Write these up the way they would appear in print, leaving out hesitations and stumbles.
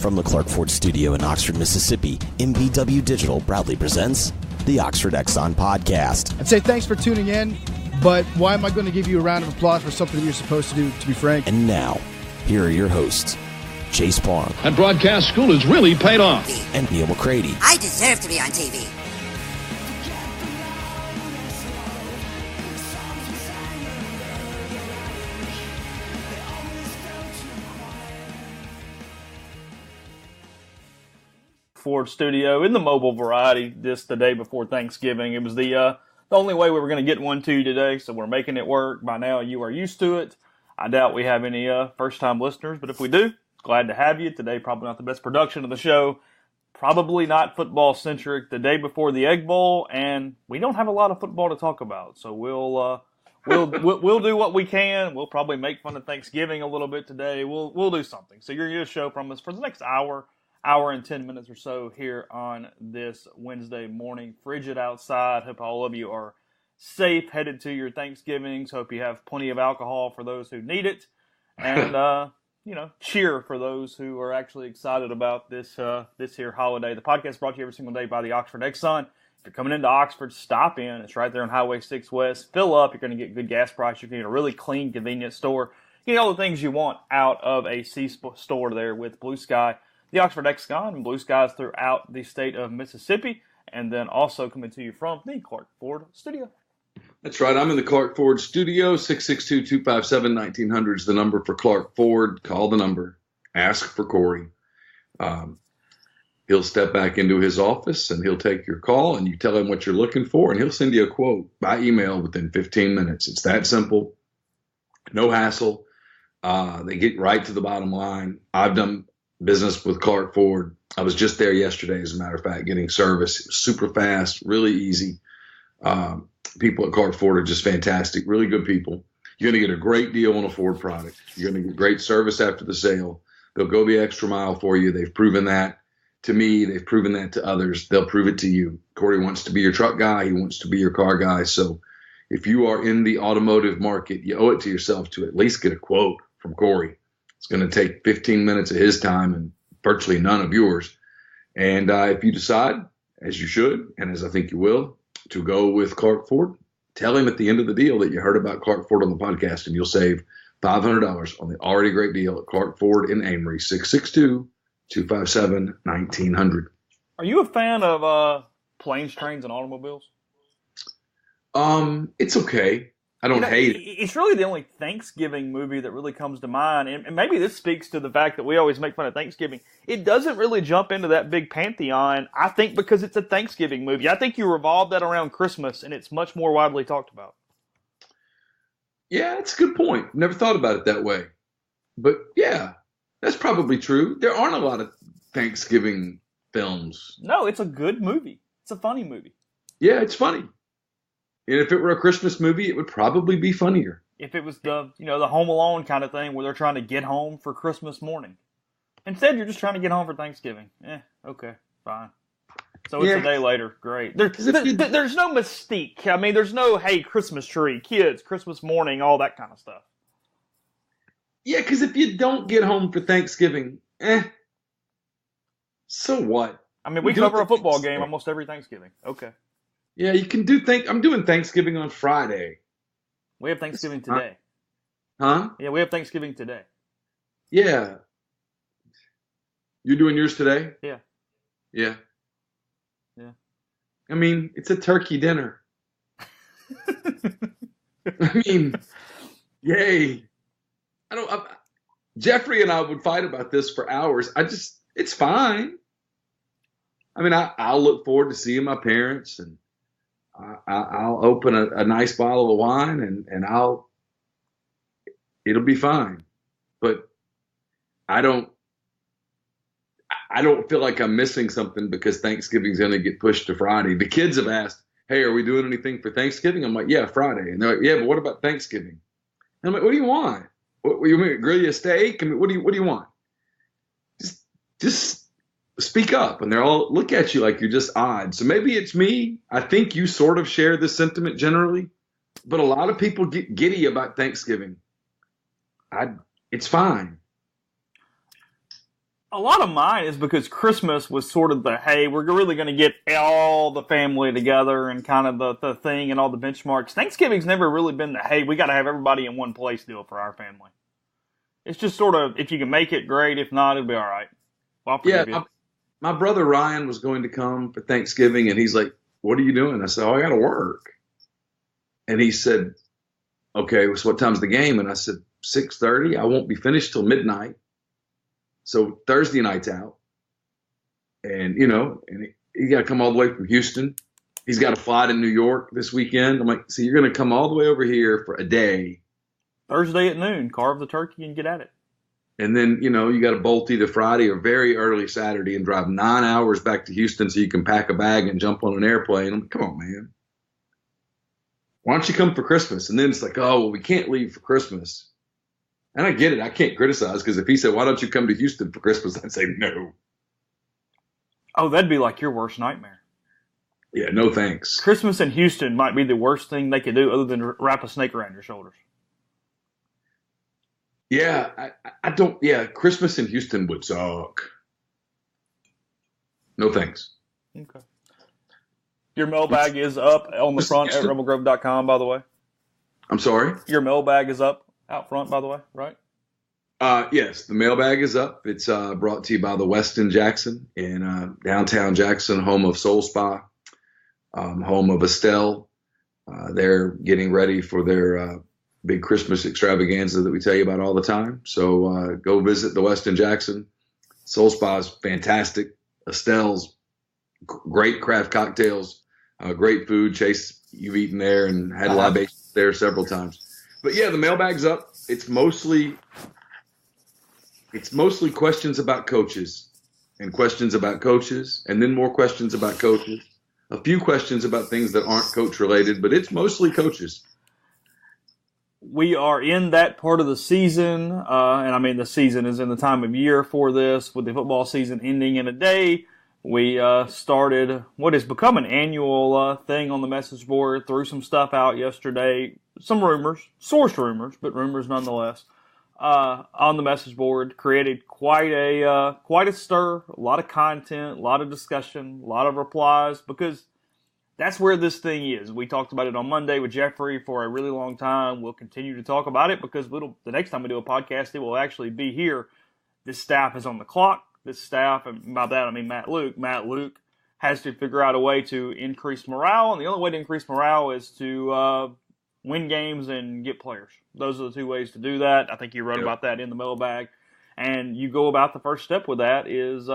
From the Clark Ford Studio in Oxford, Mississippi, MBW Digital proudly presents the Oxford Exxon Podcast. I'd say thanks for tuning in, but why am I going to give you a round of applause for something that you're supposed to do, to be frank? And now, here are your hosts, Chase Parham. That broadcast school has really paid off. And Neal McCready. I deserve to be on TV. Ford studio in the mobile variety the day before Thanksgiving. It was the only way we were going to get one to you today, so we're making it work. By now, you are used to it. I doubt we have any first-time listeners, but if we do, glad to have you. Today, probably not the best production of the show. Probably not football-centric. The day before the Egg Bowl, and we don't have a lot of football to talk about, so we'll do what we can. We'll probably make fun of Thanksgiving a little bit today. We'll do something. So you're going to get a show from us for the next hour and 10 minutes or so here on this Wednesday morning. Frigid outside. Hope all of you are safe, headed to your Thanksgivings. Hope you have plenty of alcohol for those who need it. And, cheer for those who are actually excited about this here holiday. The podcast is brought to you every single day by the Oxford Exxon. If you're coming into Oxford, stop in. It's right there on Highway 6 West. Fill up. You're going to get good gas price. You're going to get a really clean, convenient store. You get all the things you want out of a C-store there with Blue Sky. The Oxford Exxon and Blue Skies throughout the state of Mississippi, and then also coming to you from the Clark Ford studio. That's right. I'm in the Clark Ford studio. 662-257-1900 is the number for Clark Ford. Call the number. Ask for Corey. He'll step back into his office, and he'll take your call, and you tell him what you're looking for, and he'll send you a quote by email within 15 minutes. It's that simple. No hassle. They get right to the bottom line. I've done business with Clark Ford. I was just there yesterday, as a matter of fact, getting service. It was super fast, really easy. People at Clark Ford are just fantastic, really good people. You're going to get a great deal on a Ford product. You're going to get great service after the sale. They'll go the extra mile for you. They've proven that to me. They've proven that to others. They'll prove it to you. Corey wants to be your truck guy. He wants to be your car guy. So if you are in the automotive market, you owe it to yourself to at least get a quote from Corey. It's going to take 15 minutes of his time and virtually none of yours. And if you decide, as you should, and as I think you will, to go with Clark Ford, tell him at the end of the deal that you heard about Clark Ford on the podcast, and you'll save $500 on the already great deal at Clark Ford in Amory, 662-257-1900. Are you a fan of planes, trains, and automobiles? It's okay. I don't hate it. It's really the only Thanksgiving movie that really comes to mind. And maybe this speaks to the fact that we always make fun of Thanksgiving. It doesn't really jump into that big pantheon, I think, because it's a Thanksgiving movie. I think you revolve that around Christmas, and it's much more widely talked about. Yeah, that's a good point. Never thought about it that way. But, yeah, that's probably true. There aren't a lot of Thanksgiving films. No, it's a good movie. It's a funny movie. Yeah, it's funny. And if it were a Christmas movie, it would probably be funnier. If it was the Home Alone kind of thing where they're trying to get home for Christmas morning. Instead, you're just trying to get home for Thanksgiving. Okay, fine. So it's a day later. Great. There's no mystique. I mean, there's no, hey, Christmas tree, kids, Christmas morning, all that kind of stuff. Yeah, because if you don't get home for Thanksgiving, so what? I mean, we cover a football game almost every Thanksgiving. Okay. Yeah, you can do I'm doing Thanksgiving on Friday. We have Thanksgiving today. Huh? Yeah, we have Thanksgiving today. Yeah. You're doing yours today? Yeah. Yeah. Yeah. I mean, it's a turkey dinner. I mean, yay. Jeffrey and I would fight about this for hours. It's fine. I mean, I'll look forward to seeing my parents, and I'll open a nice bottle of wine, and it'll be fine. But I don't feel like I'm missing something because Thanksgiving's going to get pushed to Friday. The kids have asked, hey, are we doing anything for Thanksgiving? I'm like, yeah, Friday. And they're like, yeah, but what about Thanksgiving? And I'm like, what do you want? What you mean, grill you a steak? I mean, what do you want? Just speak up. And they're all look at you like you're just odd. So maybe it's me. I think you sort of share this sentiment generally, but a lot of people get giddy about Thanksgiving. It's fine. A lot of mine is because Christmas was sort of the, hey, we're really going to get all the family together and kind of the thing and all the benchmarks. Thanksgiving's never really been the, hey, we got to have everybody in one place deal for our family. It's just sort of, if you can make it, great. If not, it'll be all right. Well, I'll forgive you. My brother Ryan was going to come for Thanksgiving, and he's like, what are you doing? I said, I got to work. And he said, okay, so what time's the game? And I said, 6:30. I won't be finished till midnight. So Thursday night's out. And, he got to come all the way from Houston. He's got a flight in New York this weekend. I'm like, so you're going to come all the way over here for a day. Thursday at noon, carve the turkey and get at it. And then, you got to bolt either Friday or very early Saturday and drive 9 hours back to Houston so you can pack a bag and jump on an airplane. I'm like, come on, man. Why don't you come for Christmas? And then it's like, oh, well, we can't leave for Christmas. And I get it. I can't criticize, because if he said, why don't you come to Houston for Christmas? I'd say no. Oh, that'd be like your worst nightmare. Yeah, no thanks. Christmas in Houston might be the worst thing they could do other than wrap a snake around your shoulders. Yeah, I don't. Yeah, Christmas in Houston would suck. No thanks. Okay. Your mailbag is up on the front at rebelgrove.com, by the way. I'm sorry? Your mailbag is up out front, by the way, right? Yes, the mailbag is up. It's brought to you by the Westin Jackson in downtown Jackson, home of Soul Spa, home of Estelle. They're getting ready for their big Christmas extravaganza that we tell you about all the time. So go visit the Westin Jackson. Soul Spa is fantastic. Estelle's great craft cocktails, great food. Chase, you've eaten there and had libations there several times. But yeah, the mailbag's up. It's mostly questions about coaches and questions about coaches, and then more questions about coaches. A few questions about things that aren't coach related, but it's mostly coaches. We are in that part of the season, and I mean the season is in the time of year for this, with the football season ending in a day. We started what has become an annual thing on the message board, threw some stuff out yesterday, some rumors, sourced rumors, but rumors nonetheless, on the message board. Created quite a stir, a lot of content, a lot of discussion, a lot of replies, because that's where this thing is. We talked about it on Monday with Jeffrey for a really long time. We'll continue to talk about it because the next time we do a podcast, it will actually be here. This staff is on the clock. This staff, and by that I mean Matt Luke. Matt Luke has to figure out a way to increase morale, and the only way to increase morale is to win games and get players. Those are the two ways to do that. I think you wrote about that in the mailbag. And you go about the first step with that is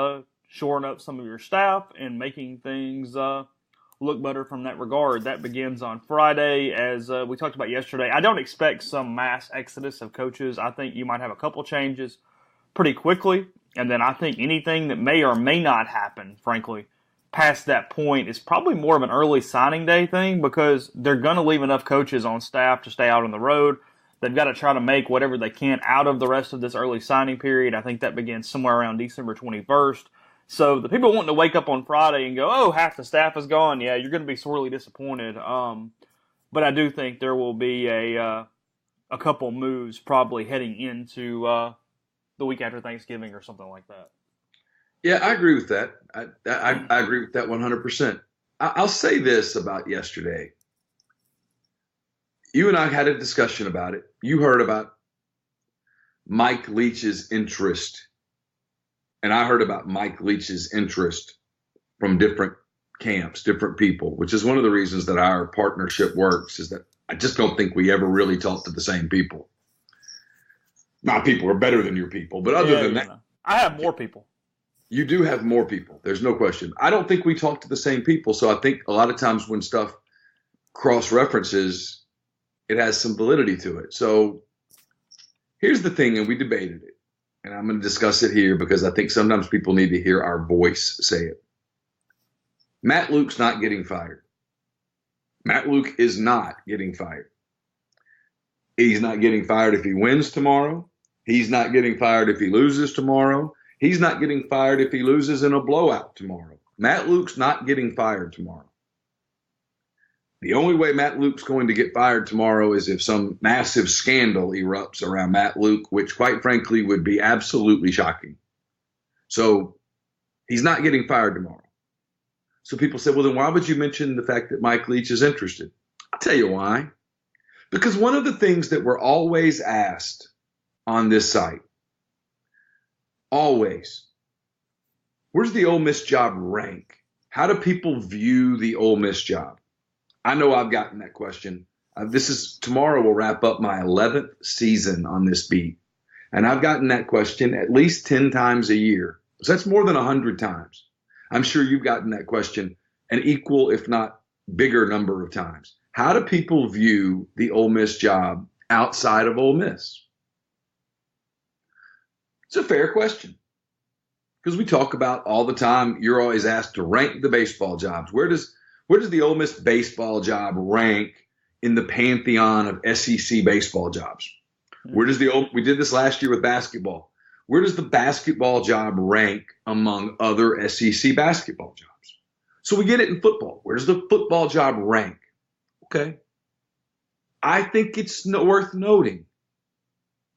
shoring up some of your staff and making things look better from that regard. That begins on Friday, as we talked about yesterday. I don't expect some mass exodus of coaches. I think you might have a couple changes pretty quickly. And then I think anything that may or may not happen, frankly, past that point is probably more of an early signing day thing, because they're going to leave enough coaches on staff to stay out on the road. They've got to try to make whatever they can out of the rest of this early signing period. I think that begins somewhere around December 21st. So the people wanting to wake up on Friday and go, oh, half the staff is gone, yeah, you're going to be sorely disappointed. But I do think there will be a couple moves probably heading into the week after Thanksgiving or something like that. Yeah, I agree with that. I agree with that 100%. I'll say this about yesterday. You and I had a discussion about it. You heard about Mike Leach's interest, and I heard about Mike Leach's interest from different camps, different people, which is one of the reasons that our partnership works, is that I just don't think we ever really talk to the same people. My people are better than your people, but other than that, I have more people. You do have more people. There's no question. I don't think we talk to the same people. So I think a lot of times when stuff cross-references, it has some validity to it. So here's the thing, and we debated it, and I'm going to discuss it here because I think sometimes people need to hear our voice say it. Matt Luke's not getting fired. Matt Luke is not getting fired. He's not getting fired if he wins tomorrow. He's not getting fired if he loses tomorrow. He's not getting fired if he loses in a blowout tomorrow. Matt Luke's not getting fired tomorrow. The only way Matt Luke's going to get fired tomorrow is if some massive scandal erupts around Matt Luke, which quite frankly would be absolutely shocking. So he's not getting fired tomorrow. So people say, well, then why would you mention the fact that Mike Leach is interested? I'll tell you why. Because one of the things that we're always asked on this site, always, where's the Ole Miss job rank? How do people view the Ole Miss job? I know I've gotten that question. Tomorrow will wrap up my 11th season on this beat. And I've gotten that question at least 10 times a year. So that's more than 100 times. I'm sure you've gotten that question an equal, if not bigger number of times. How do people view the Ole Miss job outside of Ole Miss? It's a fair question. Because we talk about all the time, you're always asked to rank the baseball jobs. Where does the Ole Miss baseball job rank in the pantheon of SEC baseball jobs? We did this last year with basketball. Where does the basketball job rank among other SEC basketball jobs? So we get it in football. Where does the football job rank? Okay. I think it's worth noting.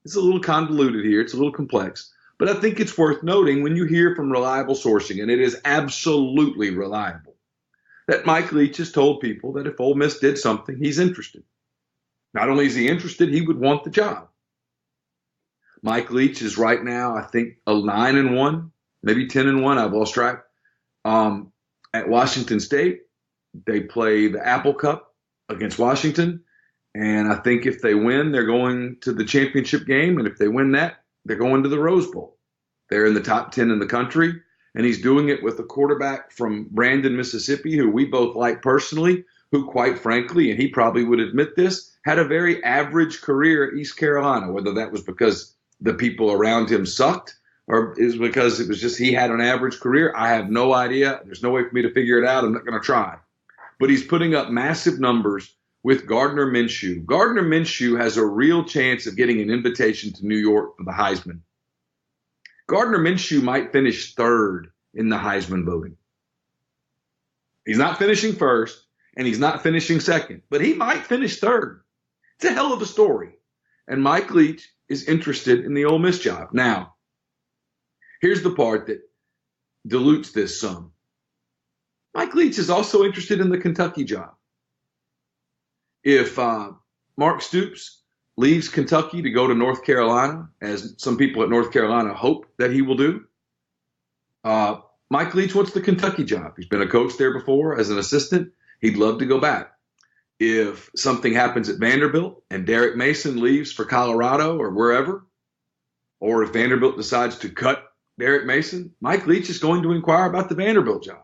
It's a little convoluted here. It's a little complex. But I think it's worth noting when you hear from reliable sourcing, and it is absolutely reliable, that Mike Leach has told people that if Ole Miss did something, he's interested. Not only is he interested, he would want the job. Mike Leach is right now, I think, a 9-1, maybe 10-1. I've lost track. At Washington State, they play the Apple Cup against Washington. And I think if they win, they're going to the championship game. And if they win that, they're going to the Rose Bowl. They're in the top 10 in the country. And he's doing it with a quarterback from Brandon, Mississippi, who we both like personally, who quite frankly, and he probably would admit this, had a very average career at East Carolina, whether that was because the people around him sucked or is because it was just he had an average career. I have no idea. There's no way for me to figure it out. I'm not going to try. But he's putting up massive numbers with Gardner Minshew. Gardner Minshew has a real chance of getting an invitation to New York for the Heisman. Gardner Minshew might finish third in the Heisman voting. He's not finishing first, and he's not finishing second, but he might finish third. It's a hell of a story. And Mike Leach is interested in the Ole Miss job. Now, here's the part that dilutes this some. Mike Leach is also interested in the Kentucky job. If Mark Stoops leaves Kentucky to go to North Carolina, as some people at North Carolina hope that he will do, Mike Leach wants the Kentucky job. He's been a coach there before as an assistant. He'd love to go back. If something happens at Vanderbilt and Derek Mason leaves for Colorado or wherever, or if Vanderbilt decides to cut Derek Mason, Mike Leach is going to inquire about the Vanderbilt job.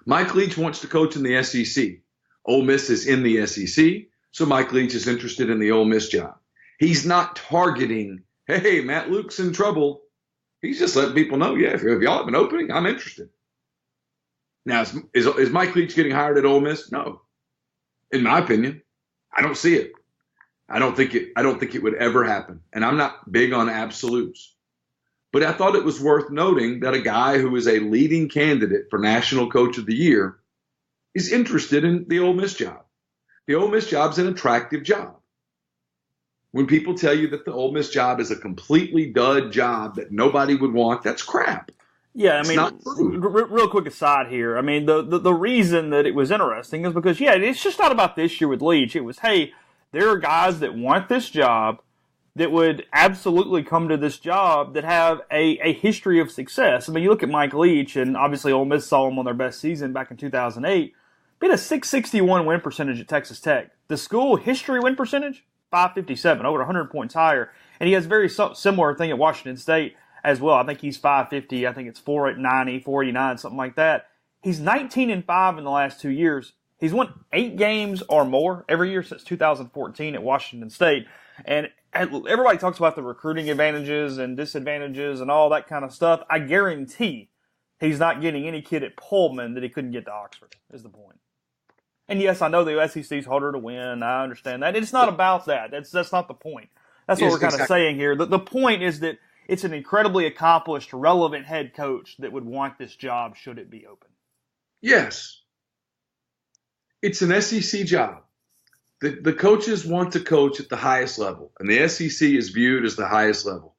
Mike Leach wants to coach in the SEC. Ole Miss is in the SEC, so Mike Leach is interested in the Ole Miss job. He's not targeting, hey, Matt Luke's in trouble. He's just letting people know, yeah, if y'all have an opening, I'm interested. Now, is Mike Leach getting hired at Ole Miss? No. In my opinion, I don't see it. I don't think it would ever happen. And I'm not big on absolutes. But I thought it was worth noting that a guy who is a leading candidate for National Coach of the Year is interested in the Ole Miss job. The Ole Miss job is an attractive job. When people tell you that the Ole Miss job is a completely dud job that nobody would want, that's crap. Yeah, I mean, real quick aside here. I mean, the reason that it was interesting is because, yeah, it's just not about this year with Leach. It was, hey, there are guys that want this job that would absolutely come to this job that have a history of success. I mean, you look at Mike Leach, and obviously Ole Miss saw him on their best season back in 2008. He had a 661 win percentage at Texas Tech. The school history win percentage, 557, over 100 points higher. And he has a very similar thing at Washington State as well. I think he's 550. I think it's 490, 489, something like that. He's 19-5 in the last 2 years. He's won 8 games or more every year since 2014 at Washington State. And everybody talks about the recruiting advantages and disadvantages and all that kind of stuff. I guarantee he's not getting any kid at Pullman that he couldn't get to Oxford, is the point. And yes, I know the SEC is harder to win. I understand that. It's not about that. That's not the point. That's what we're kind of saying here. The point is that it's an incredibly accomplished, relevant head coach that would want this job should it be open. Yes. It's an SEC job. The coaches want to coach at the highest level, and the SEC is viewed as the highest level.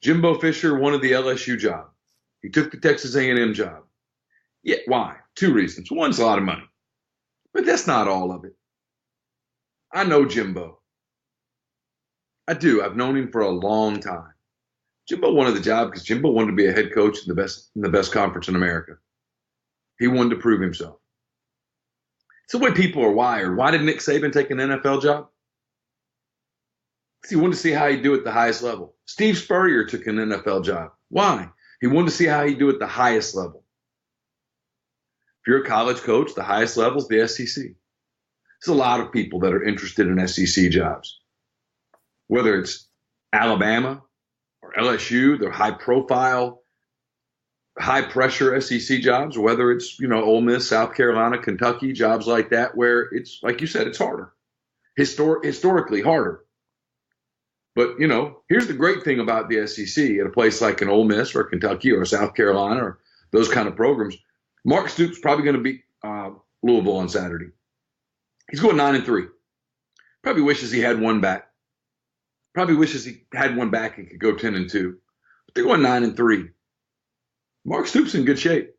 Jimbo Fisher wanted the LSU job. He took the Texas A&M job. Yeah, why? Two reasons. One's a lot of money. But that's not all of it. I know Jimbo. I do. I've known him for a long time. Jimbo wanted the job because Jimbo wanted to be a head coach in the best conference in America. He wanted to prove himself. It's the way people are wired. Why did Nick Saban take an NFL job? Because he wanted to see how he'd do at the highest level. Steve Spurrier took an NFL job. Why? He wanted to see how he'd do at the highest level. If you're a college coach, the highest level is the SEC. There's a lot of people that are interested in SEC jobs. Whether it's Alabama or LSU, they're high-profile, high-pressure SEC jobs, or whether it's, Ole Miss, South Carolina, Kentucky, jobs like that, where it's, like you said, it's harder. Historically harder. But, here's the great thing about the SEC at a place like an Ole Miss or Kentucky or South Carolina or those kind of programs. Mark Stoops probably going to beat Louisville on Saturday. He's going 9-3. Probably wishes he had one back. Probably wishes he had one back and could go 10-2. But they're going 9-3. Mark Stoops in good shape.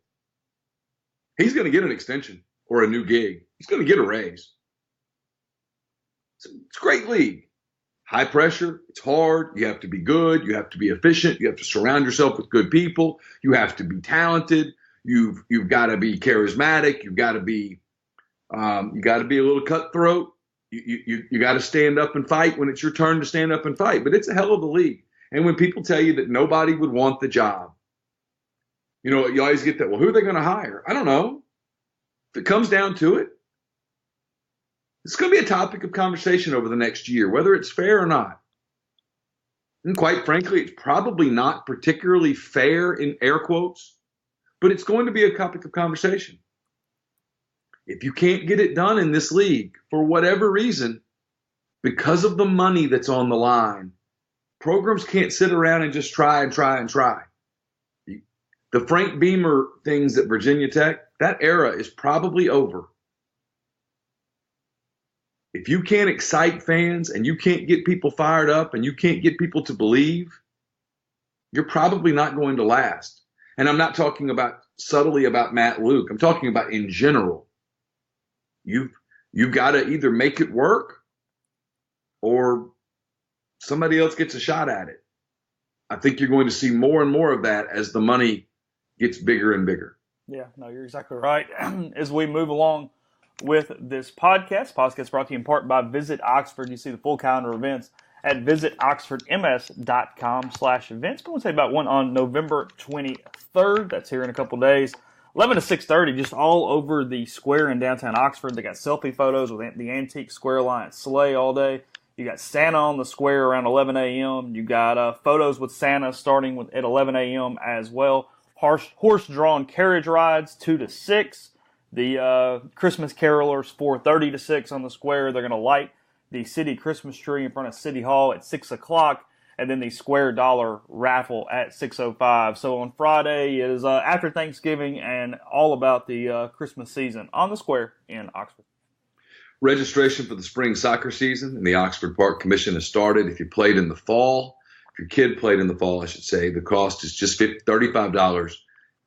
He's going to get an extension or a new gig. He's going to get a raise. It's a great league. High pressure. It's hard. You have to be good. You have to be efficient. You have to surround yourself with good people. You have to be talented. You've got to be charismatic. You've got to be a little cutthroat. You got to stand up and fight when it's your turn to stand up and fight. But it's a hell of a league. And when people tell you that nobody would want the job, you always get that. Well, who are they going to hire? I don't know. If it comes down to it, it's going to be a topic of conversation over the next year, whether it's fair or not. And quite frankly, it's probably not particularly fair in air quotes, but it's going to be a topic of conversation. If you can't get it done in this league for whatever reason, because of the money that's on the line, programs can't sit around and just try and try and try. The Frank Beamer things at Virginia Tech, that era is probably over. If you can't excite fans and you can't get people fired up and you can't get people to believe, you're probably not going to last. And I'm not talking about subtly about Matt Luke. I'm talking about in general. You've got to either make it work or somebody else gets a shot at it. I think you're going to see more and more of that as the money gets bigger and bigger. Yeah, no, you're exactly right. As we move along with this podcast brought to you in part by Visit Oxford. You see the full calendar of events at visitoxfordms.com/events. But we'll tell you about one on November 23rd. That's here in a couple days. 11 to 6:30, just all over the square in downtown Oxford. They got selfie photos with the antique square lion sleigh all day. You got Santa on the square around 11 a.m. You got photos with Santa starting at 11 a.m. as well. Horse-drawn carriage rides 2 to 6. The Christmas carolers 4:30 to 6 on the square. They're going to light the city Christmas tree in front of City Hall at 6 o'clock. And then the Square Dollar raffle at 6:05. So on Friday is after Thanksgiving and all about the Christmas season on the square in Oxford. Registration for the spring soccer season in the Oxford Park Commission has started. If you played in the fall, if your kid played in the fall, I should say, the cost is just $35,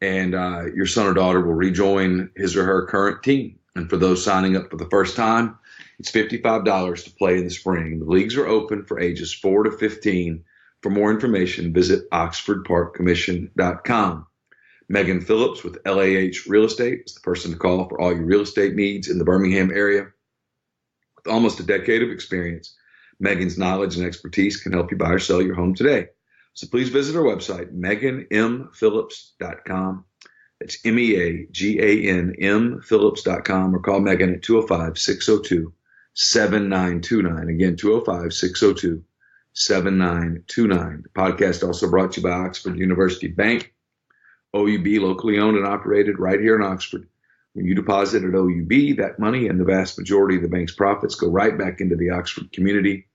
and your son or daughter will rejoin his or her current team. And for those signing up for the first time, it's $55 to play in the spring. The leagues are open for ages 4 to 15. For more information, visit oxfordparkcommission.com. Megan Phillips with LAH Real Estate is the person to call for all your real estate needs in the Birmingham area. With almost a decade of experience, Megan's knowledge and expertise can help you buy or sell your home today. So please visit our website, meganmphillips.com. That's MEAGANMphillips.com, or call Megan at 205-602-7929. Again, 205-602-7929. The podcast also brought to you by Oxford University Bank, OUB, locally owned and operated right here in Oxford. When you deposit at OUB, that money and the vast majority of the bank's profits go right back into the Oxford community.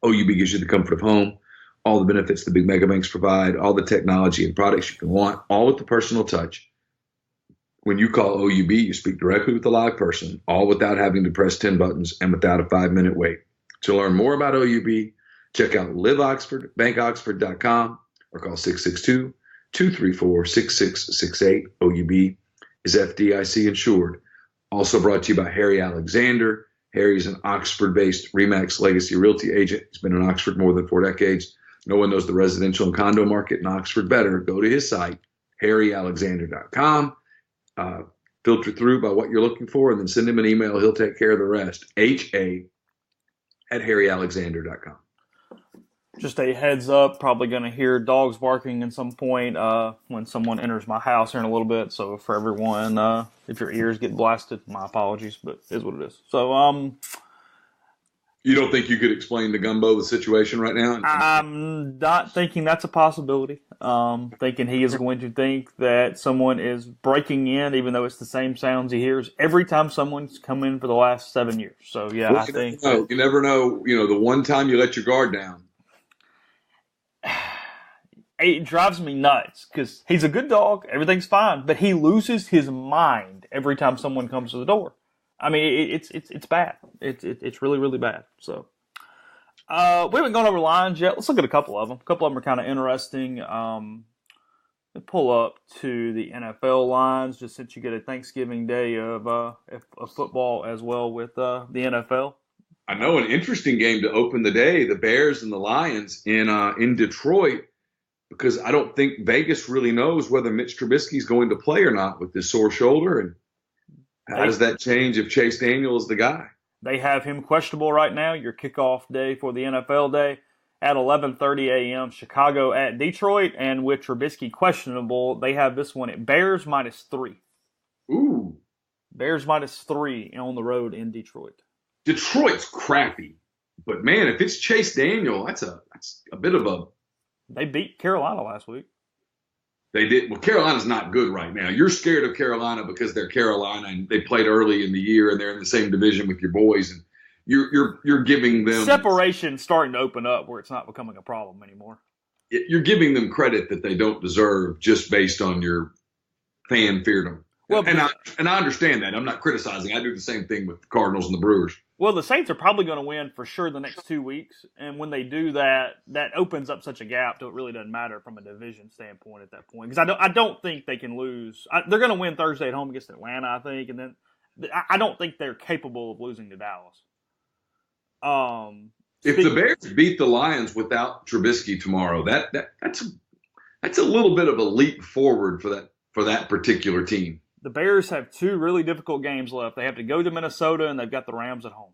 OUB gives you the comfort of home, all the benefits the big mega banks provide, all the technology and products you can want, all with the personal touch. When you call OUB, you speak directly with the live person, all without having to press 10 buttons and without a 5-minute wait. To learn more about OUB, check out Live Oxford, bankoxford.com, or call 662-234-6668. OUB is FDIC insured. Also brought to you by Harry Alexander. Harry's an Oxford-based RE/MAX legacy realty agent. He's been in Oxford more than 4 decades. No one knows the residential and condo market in Oxford better. Go to his site, harryalexander.com. Filter through by what you're looking for, and then send him an email. He'll take care of the rest. ha@harryalexander.com. Just a heads up, probably going to hear dogs barking at some point when someone enters my house here in a little bit. So for everyone, if your ears get blasted, my apologies, but it is what it is. So you don't think you could explain to Gumbo the situation right now? I'm not thinking that's a possibility. Thinking he is going to think that someone is breaking in, even though it's the same sounds he hears every time someone's come in for the last 7 years. So, yeah, well, I think. You never know. The one time you let your guard down. It drives me nuts because he's a good dog. Everything's fine. But he loses his mind every time someone comes to the door. I mean, it's bad. It's really, really bad. So, we haven't gone over lines yet. Let's look at a couple of them. A couple of them are kind of interesting. Pull up to the NFL lines just since you get a Thanksgiving day of football as well with the NFL. I know, an interesting game to open the day, the Bears and the Lions in Detroit, because I don't think Vegas really knows whether Mitch Trubisky's going to play or not with this sore shoulder. And how does that change if Chase Daniel is the guy? They have him questionable right now. Your kickoff day for the NFL day at 11:30 a.m. Chicago at Detroit. And with Trubisky questionable, they have this one at Bears -3. Ooh. Bears -3 on the road in Detroit. Detroit's crappy. But, man, if it's Chase Daniel, that's a bit of a... They beat Carolina last week. They did. Well, Carolina's not good right now. You're scared of Carolina because they're Carolina and they played early in the year and they're in the same division with your boys, and you're giving them separation starting to open up where it's not becoming a problem anymore. You're giving them credit that they don't deserve just based on your fan feardom. Well, and I understand that. I'm not criticizing. I do the same thing with the Cardinals and the Brewers. Well, the Saints are probably going to win for sure the next 2 weeks, and when they do that, that opens up such a gap till it really doesn't matter from a division standpoint at that point. Because I don't think they can lose. They're going to win Thursday at home against Atlanta, I think, and then I don't think they're capable of losing to Dallas. If the Bears beat the Lions without Trubisky tomorrow, that's a little bit of a leap forward for that particular team. The Bears have 2 really difficult games left. They have to go to Minnesota, and they've got the Rams at home.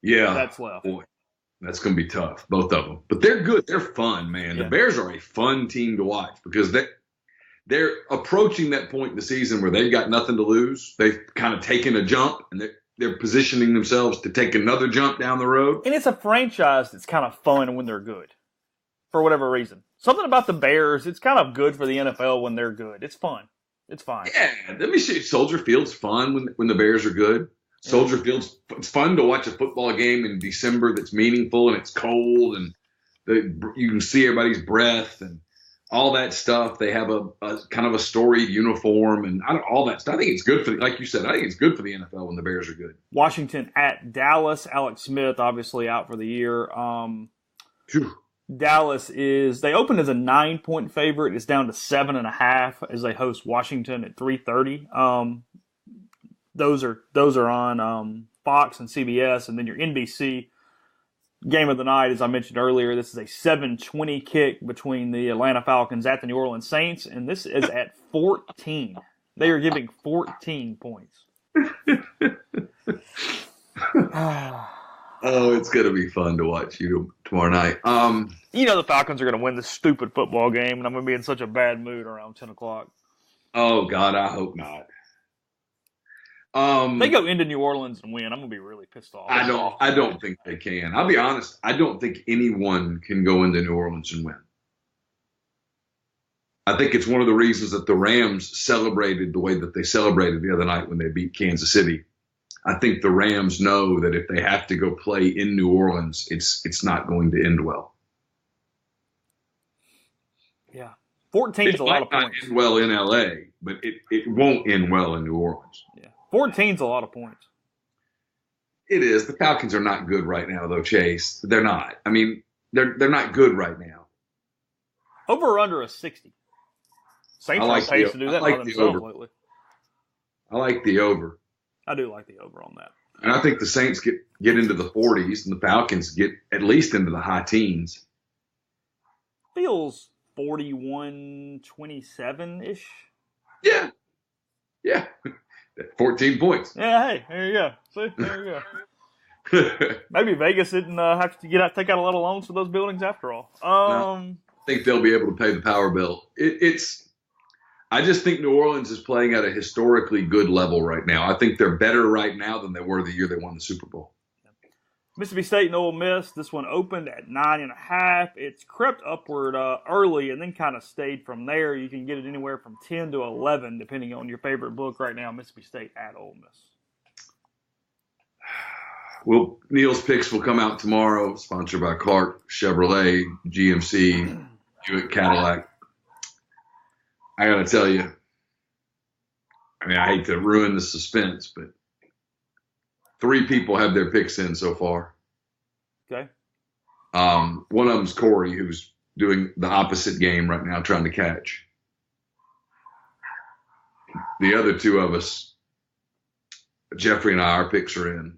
Yeah. That's left. Boy, that's going to be tough, both of them. But they're good. They're fun, man. Yeah. The Bears are a fun team to watch because they're approaching that point in the season where they've got nothing to lose. They've kind of taken a jump, and they're positioning themselves to take another jump down the road. And it's a franchise that's kind of fun when they're good, for whatever reason. Something about the Bears, it's kind of good for the NFL when they're good. It's fun. It's fine. Yeah, let me see. Soldier Field's fun when the Bears are good. Soldier Field's it's fun to watch a football game in December that's meaningful and it's cold and you can see everybody's breath and all that stuff. They have a kind of a storied uniform and all that stuff. I think it's good like you said, I think it's good for the NFL when the Bears are good. Washington at Dallas. Alex Smith obviously out for the year. Dallas they opened as a 9-point favorite. It's down to 7.5 as they host Washington at 3:30. Those are on Fox and CBS, and then your NBC game of the night, as I mentioned earlier. This is a 7:20 kick between the Atlanta Falcons at the New Orleans Saints, and this is at 14. They are giving 14 points. Oh, it's going to be fun to watch you tomorrow night. The Falcons are going to win this stupid football game, and I'm going to be in such a bad mood around 10 o'clock. Oh, God, I hope not. They go into New Orleans and win. I'm going to be really pissed off. I don't think they can. I'll be honest. I don't think anyone can go into New Orleans and win. I think it's one of the reasons that the Rams celebrated the way that they celebrated the other night when they beat Kansas City. I think the Rams know that if they have to go play in New Orleans, it's not going to end well. Yeah. 14 is a lot of points. It might not end well in L.A., but it won't end well in New Orleans. Yeah. 14 is a lot of points. It is. The Falcons are not good right now, though, Chase. They're not. I mean, they're not good right now. Over or under a 60? Saints are on pace to do that by themselves lately. I like the over. I do like the over on that. And I think the Saints get into the 40s, and the Falcons get at least into the high teens. Feels 41-27-ish. Yeah. 14 points. Yeah, hey, there you go. See, there you go. Maybe Vegas didn't have to take out a lot of loans for those buildings after all. No, I think they'll be able to pay the power bill. I just think New Orleans is playing at a historically good level right now. I think they're better right now than they were the year they won the Super Bowl. Mississippi State and Ole Miss, this one opened at 9.5. It's crept upward early and then kind of stayed from there. You can get it anywhere from 10 to 11, depending on your favorite book right now, Mississippi State at Ole Miss. Well, Neil's picks will come out tomorrow, sponsored by Clark, Chevrolet, GMC, Buick, Cadillac. I got to tell you, I mean, I hate to ruin the suspense, but 3 people have their picks in so far. Okay. One of them's Corey, who's doing the opposite game right now, trying to catch. The other 2 of us, Jeffrey and I, our picks are in.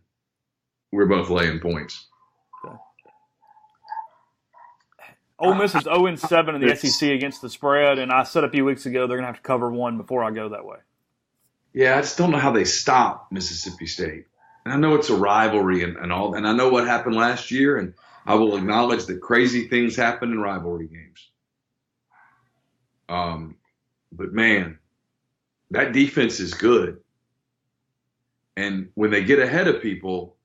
We're both laying points. Okay. Ole Miss is 0-7 in the SEC against the spread, and I said a few weeks ago they're going to have to cover 1 before I go that way. Yeah, I just don't know how they stop Mississippi State. And I know it's a rivalry and all, and I know what happened last year, and I will acknowledge that crazy things happen in rivalry games. But man, that defense is good. And when they get ahead of people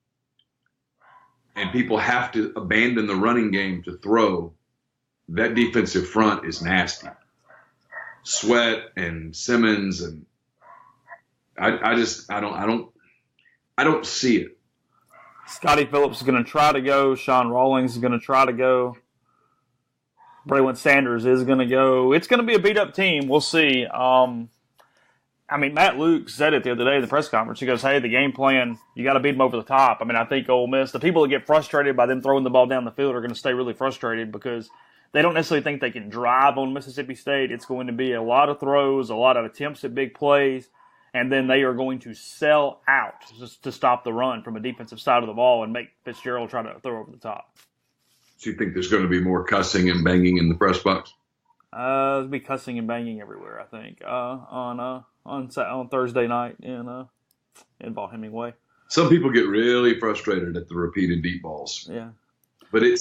and people have to abandon the running game to throw, that defensive front is nasty. Sweat and Simmons, and I don't see it. Scotty Phillips is going to try to go. Sean Rawlings is going to try to go. Braylon Sanders is going to go. It's going to be a beat-up team. We'll see. I mean, Matt Luke said it the other day in the press conference. He goes, hey, the game plan, you got to beat them over the top. I mean, I think Ole Miss, the people that get frustrated by them throwing the ball down the field are going to stay really frustrated because they don't necessarily think they can drive on Mississippi State. It's going to be a lot of throws, a lot of attempts at big plays, and then they are going to sell out just to stop the run from a defensive side of the ball and make Fitzgerald try to throw over the top. So you think there's going to be more cussing and banging in the press box? There'll be cussing and banging everywhere, I think, on Thursday night in Vaught Hemingway. Some people get really frustrated at the repeated deep balls. Yeah, but it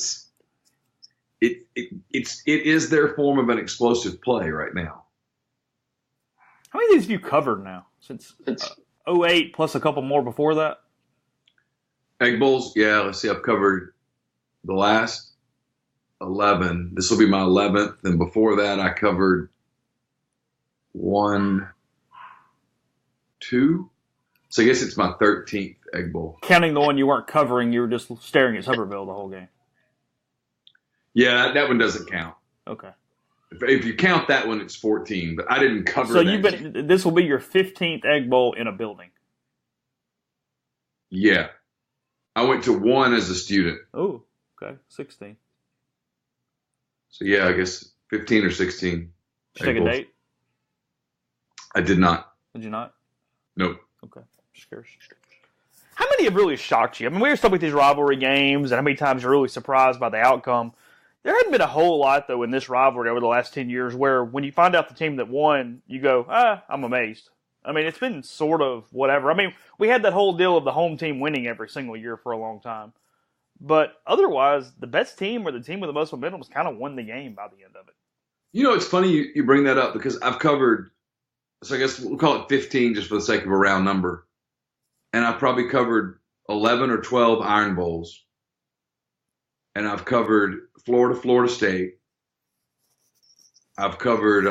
is their form of an explosive play right now. How many of these have you covered now since 08 plus a couple more before that? Egg Bowls, yeah. Let's see. I've covered the last 11. This will be my 11th, and before that, I covered 1, 2. So I guess it's my 13th Egg Bowl. Counting the one you weren't covering, you were just staring at Somerville the whole game. Yeah, that one doesn't count. Okay. If you count that one, it's 14. But I didn't cover. So this will be your 15th Egg Bowl in a building. Yeah, I went to 1 as a student. Oh, okay, 16. So yeah, I guess 15 or 16. Did you take a date? I did not. Did you not? Nope. Okay, just curious. How many have really shocked you? I mean, we were stuck with these rivalry games, and how many times you're really surprised by the outcome. There hadn't been a whole lot, though, in this rivalry over the last 10 years where when you find out the team that won, you go, I'm amazed. I mean, it's been sort of whatever. I mean, we had that whole deal of the home team winning every single year for a long time. But otherwise, the best team or the team with the most momentum kind of won the game by the end of it. You know, it's funny you bring that up because I've covered, so I guess we'll call it 15 just for the sake of a round number. And I've probably covered 11 or 12 Iron Bowls. And I've covered Florida State. I've covered,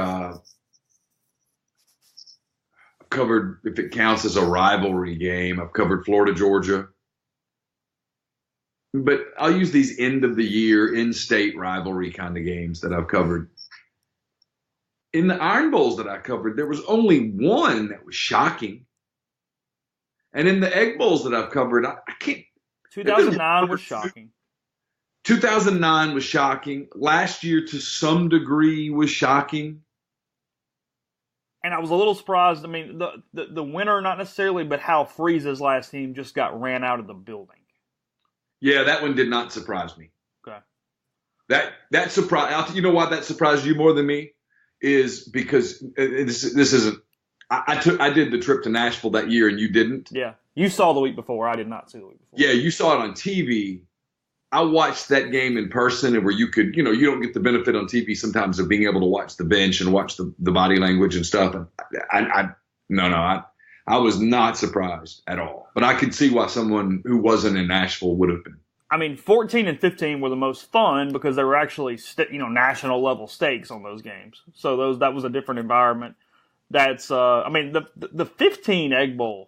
if it counts as a rivalry game, I've covered Florida, Georgia. But I'll use these end of the year, in-state rivalry kind of games that I've covered. In the Iron Bowls that I covered, there was only one that was shocking. And in the Egg Bowls that I've covered, I can't. 2009 was shocking. 2009 was shocking. Last year, to some degree, was shocking. And I was a little surprised. I mean, the winner, not necessarily, but how Freeze's last team just got ran out of the building. Yeah, that one did not surprise me. Okay. That surprised. You know why that surprised you more than me? Is because this isn't. I did the trip to Nashville that year, and you didn't. Yeah, you saw the week before. I did not see the week before. Yeah, you saw it on TV. I watched that game in person, and where you could, you don't get the benefit on TV sometimes of being able to watch the bench and watch the body language and stuff. And I was not surprised at all. But I could see why someone who wasn't in Nashville would have been. I mean, 14 and 15 were the most fun because they were actually, national level stakes on those games. So that was a different environment. That's, the 15 Egg Bowl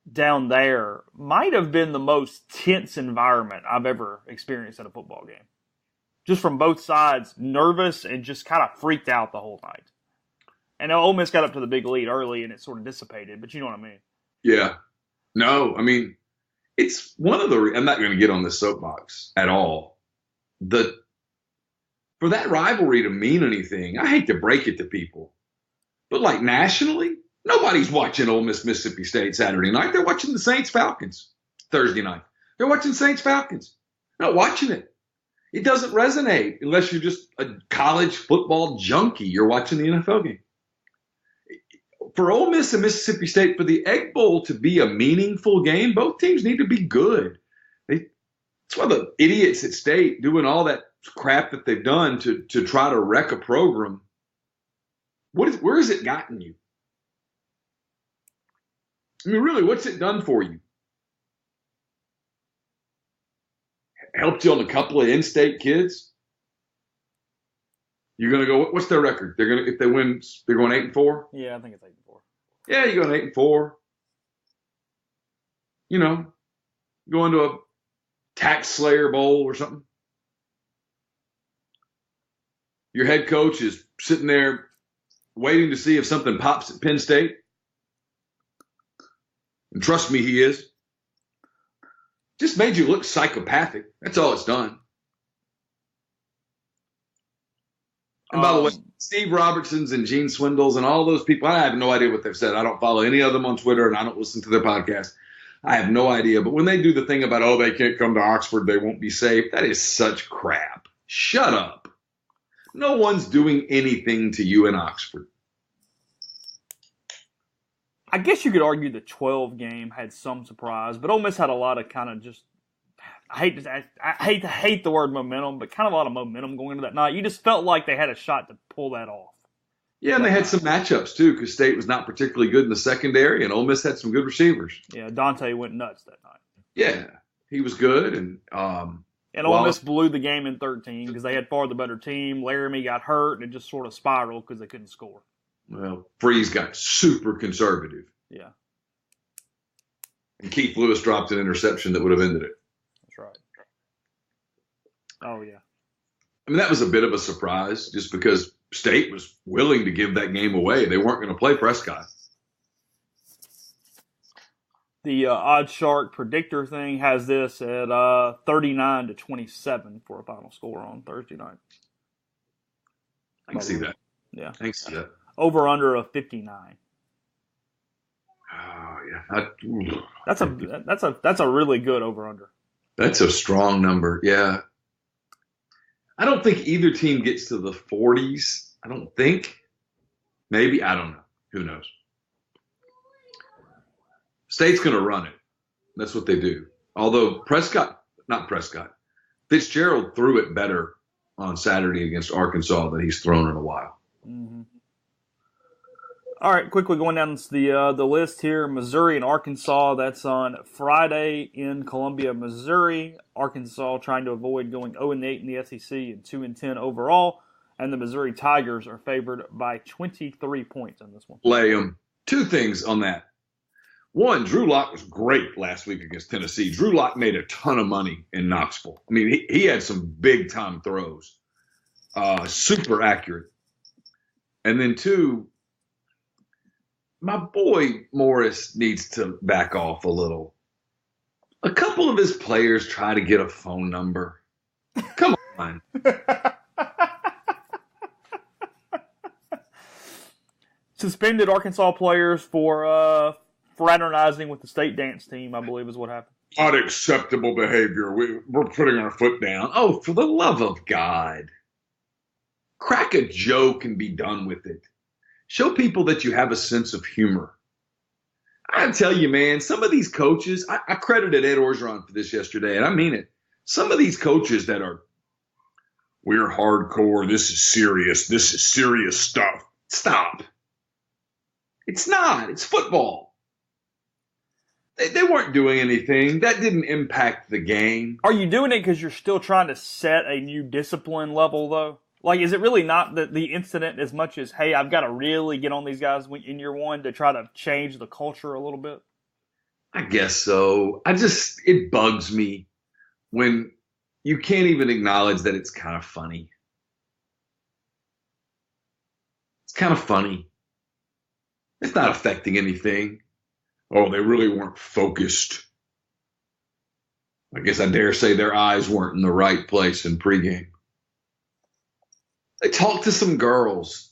down there might have been the most tense environment I've ever experienced in a football game. Just from both sides, nervous and just kind of freaked out the whole night. And Ole Miss got up to the big lead early and it sort of dissipated, but you know what I mean? Yeah. No, I mean, it's one of the – I'm not going to get on this soapbox at all. For that rivalry to mean anything, I hate to break it to people, but like nationally, nobody's watching Ole Miss Mississippi State Saturday night. They're watching the Saints-Falcons Thursday night. They're watching Saints-Falcons. Not watching it. It doesn't resonate unless you're just a college football junkie. You're watching the NFL game. For Ole Miss and Mississippi State, for the Egg Bowl to be a meaningful game, both teams need to be good. That's why the idiots at State doing all that crap that they've done to try to wreck a program. Where has it gotten you? I mean, really, what's it done for you? Helped you on a couple of in-state kids? You're going to go, what's their record? If they win, they're going 8-4? Yeah, I think it's 8-4. Yeah, you're going 8-4. Going to a Tax Slayer Bowl or something. Your head coach is sitting there waiting to see if something pops at Penn State. And trust me, he is. Just made you look psychopathic. That's all it's done. And by the way, Steve Robertsons and Gene Swindles and all those people, I have no idea what they've said. I don't follow any of them on Twitter, and I don't listen to their podcast. I have no idea. But when they do the thing about, they can't come to Oxford, they won't be safe, that is such crap. Shut up. No one's doing anything to you in Oxford. I guess you could argue the 12 game had some surprise, but Ole Miss had a lot of kind of just I hate the word momentum, but kind of a lot of momentum going into that night. You just felt like they had a shot to pull that off. Yeah, and they had some matchups too, because State was not particularly good in the secondary, and Ole Miss had some good receivers. Yeah, Dante went nuts that night. Yeah, he was good, and Ole Miss blew the game in 13 because they had far the better team. Laramie got hurt, and it just sort of spiraled because they couldn't score. Well, Freeze got super conservative. Yeah. And Keith Lewis dropped an interception that would have ended it. That's right. Oh, yeah. I mean, that was a bit of a surprise just because State was willing to give that game away. They weren't going to play Prescott. The Odd Shark predictor thing has this at 39-27 for a final score on Thursday night. I can see that. Yeah. I can see that. Over under of 59. Oh yeah, that's a really good over under. That's a strong number. Yeah, I don't think either team gets to the 40s. I don't think. Maybe, I don't know. Who knows? State's going to run it. That's what they do. Although Fitzgerald threw it better on Saturday against Arkansas than he's thrown in a while. Mm-hmm. All right, quickly going down the list here. Missouri and Arkansas, that's on Friday in Columbia, Missouri. Arkansas trying to avoid going 0-8 in the SEC and 2-10 overall. And the Missouri Tigers are favored by 23 points on this one. Lay them. Two things on that. One, Drew Lock was great last week against Tennessee. Drew Lock made a ton of money in Knoxville. I mean, he had some big-time throws. Super accurate. And then two, my boy Morris needs to back off a little. A couple of his players try to get a phone number. Come on. Suspended Arkansas players for fraternizing with the state dance team, I believe is what happened. Unacceptable behavior. We're putting our foot down. Oh, for the love of God. Crack a joke and be done with it. Show people that you have a sense of humor. I tell you, man, some of these coaches, I credited Ed Orgeron for this yesterday, and I mean it. Some of these coaches that are, we're hardcore, this is serious stuff. Stop. It's not. It's football. They weren't doing anything. That didn't impact the game. Are you doing it because you're still trying to set a new discipline level, though? Like, is it really not the incident as much as, hey, I've got to really get on these guys in year one to try to change the culture a little bit? I guess so. It bugs me when you can't even acknowledge that it's kind of funny. It's kind of funny. It's not affecting anything. Oh, they really weren't focused. I guess I dare say their eyes weren't in the right place in pregame. They talked to some girls.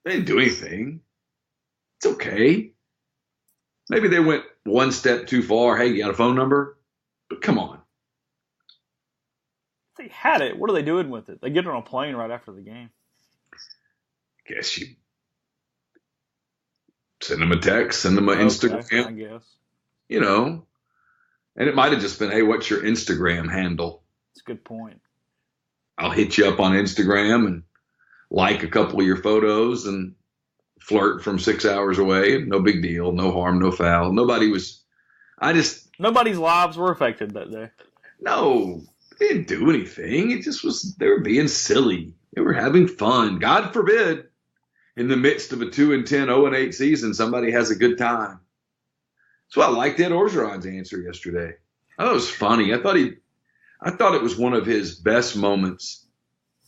They didn't do anything. It's okay. Maybe they went one step too far. Hey, you got a phone number? But come on. They had it. What are they doing with it? They get on a plane right after the game. Guess you send them a text, send them an Instagram. I guess. You know, and it might have just been, hey, what's your Instagram handle? That's a good point. I'll hit you up on Instagram and like a couple of your photos and flirt from 6 hours away. No big deal. No harm, no foul. Nobody's lives were affected that day. No, they didn't do anything. It just was, they were being silly. They were having fun. God forbid, in the midst of a 2-10, 0-8 season, somebody has a good time. So I liked Ed Orgeron's answer yesterday. I thought it was funny. I thought it was one of his best moments.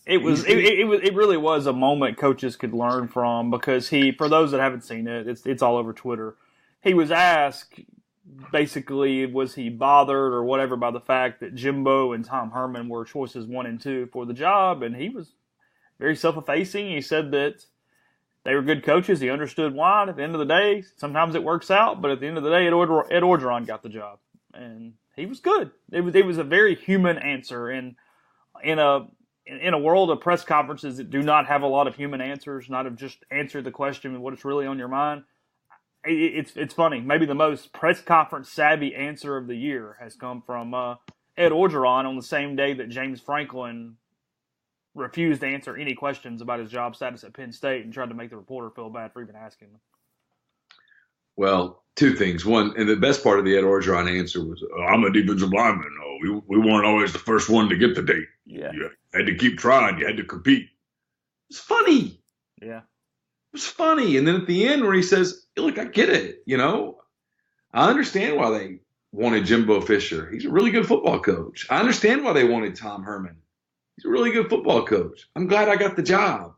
It really was a moment coaches could learn from, because for those that haven't seen it, it's all over Twitter. He was asked, basically, was he bothered or whatever by the fact that Jimbo and Tom Herman were choices 1 and 2 for the job, and he was very self-effacing. He said that they were good coaches. He understood why. And at the end of the day, sometimes it works out, but at the end of the day, Ed Orgeron got the job, and he was good. It was a very human answer, and in a world of press conferences that do not have a lot of human answers, not have just answered the question of what is really on your mind. It's funny. Maybe the most press conference savvy answer of the year has come from Ed Orgeron on the same day that James Franklin refused to answer any questions about his job status at Penn State and tried to make the reporter feel bad for even asking them. Well, two things. One, and the best part of the Ed Orgeron answer was, I'm a defensive lineman. Oh, we weren't always the first one to get the date. Yeah. You had to keep trying. You had to compete. It's funny. Yeah. It was funny. And then at the end where he says, look, I get it. You know, I understand why they wanted Jimbo Fisher. He's a really good football coach. I understand why they wanted Tom Herman. He's a really good football coach. I'm glad I got the job.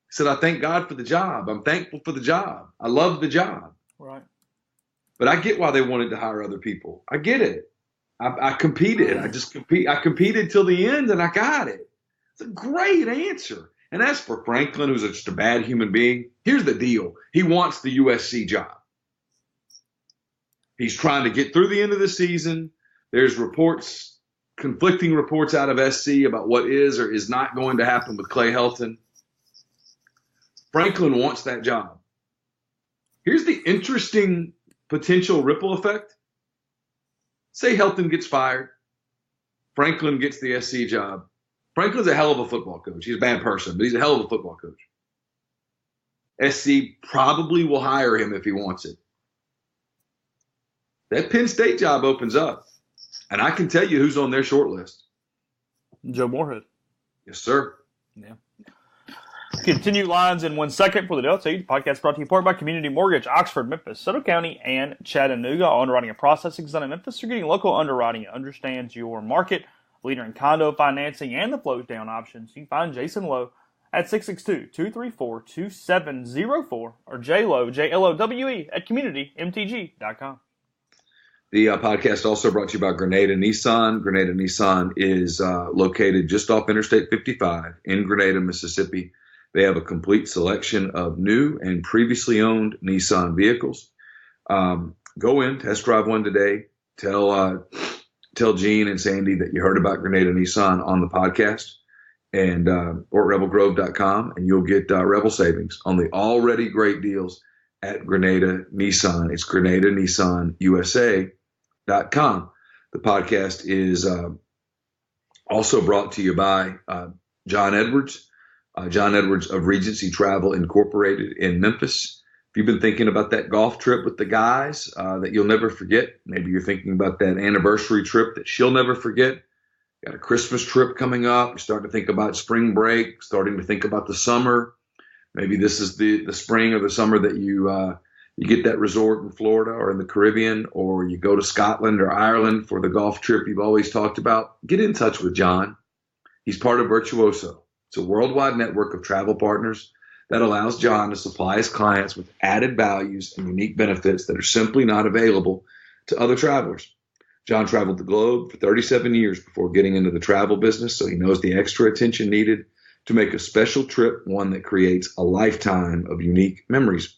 He said, I thank God for the job. I'm thankful for the job. I love the job. Right. But I get why they wanted to hire other people. I get it. I competed. I competed till the end, and I got it. It's a great answer. And as for Franklin, who's just a bad human being, here's the deal. He wants the USC job. He's trying to get through the end of the season. There's conflicting reports out of SC about what is or is not going to happen with Clay Helton. Franklin wants that job. Here's the interesting potential ripple effect. Say Helton gets fired. Franklin gets the SC job. Franklin's a hell of a football coach. He's a bad person, but he's a hell of a football coach. SC probably will hire him if he wants it. That Penn State job opens up. And I can tell you who's on their short list. Joe Moorhead. Yes, sir. Yeah. Continue lines in 1 second for the Delta. The podcast brought to you in part by Community Mortgage, Oxford, Memphis, Soto County, and Chattanooga. All underwriting and processing is done in Memphis. You're getting local underwriting. It understands your market. Leader in condo financing and the float down options. You can find Jason Lowe at 662-234-2704 or JLOWE, JLOWE at communitymtg.com. The podcast also brought to you by Grenada Nissan. Grenada Nissan is located just off Interstate 55 in Grenada, Mississippi. They have a complete selection of new and previously owned Nissan vehicles. Go in, test drive one today. Tell Gene and Sandy that you heard about Grenada Nissan on the podcast, and or at rebelgrove.com, and you'll get Rebel savings on the already great deals at Grenada Nissan. It's GrenadaNissanUSA.com. The podcast is also brought to you by John Edwards. John Edwards of Regency Travel Incorporated in Memphis. If you've been thinking about that golf trip with the guys that you'll never forget, maybe you're thinking about that anniversary trip that she'll never forget. Got a Christmas trip coming up. You're starting to think about spring break, starting to think about the summer. Maybe this is the spring or the summer that you get that resort in Florida or in the Caribbean, or you go to Scotland or Ireland for the golf trip you've always talked about. Get in touch with John. He's part of Virtuoso. It's a worldwide network of travel partners that allows John to supply his clients with added values and unique benefits that are simply not available to other travelers. John traveled the globe for 37 years before getting into the travel business, so he knows the extra attention needed to make a special trip one that creates a lifetime of unique memories.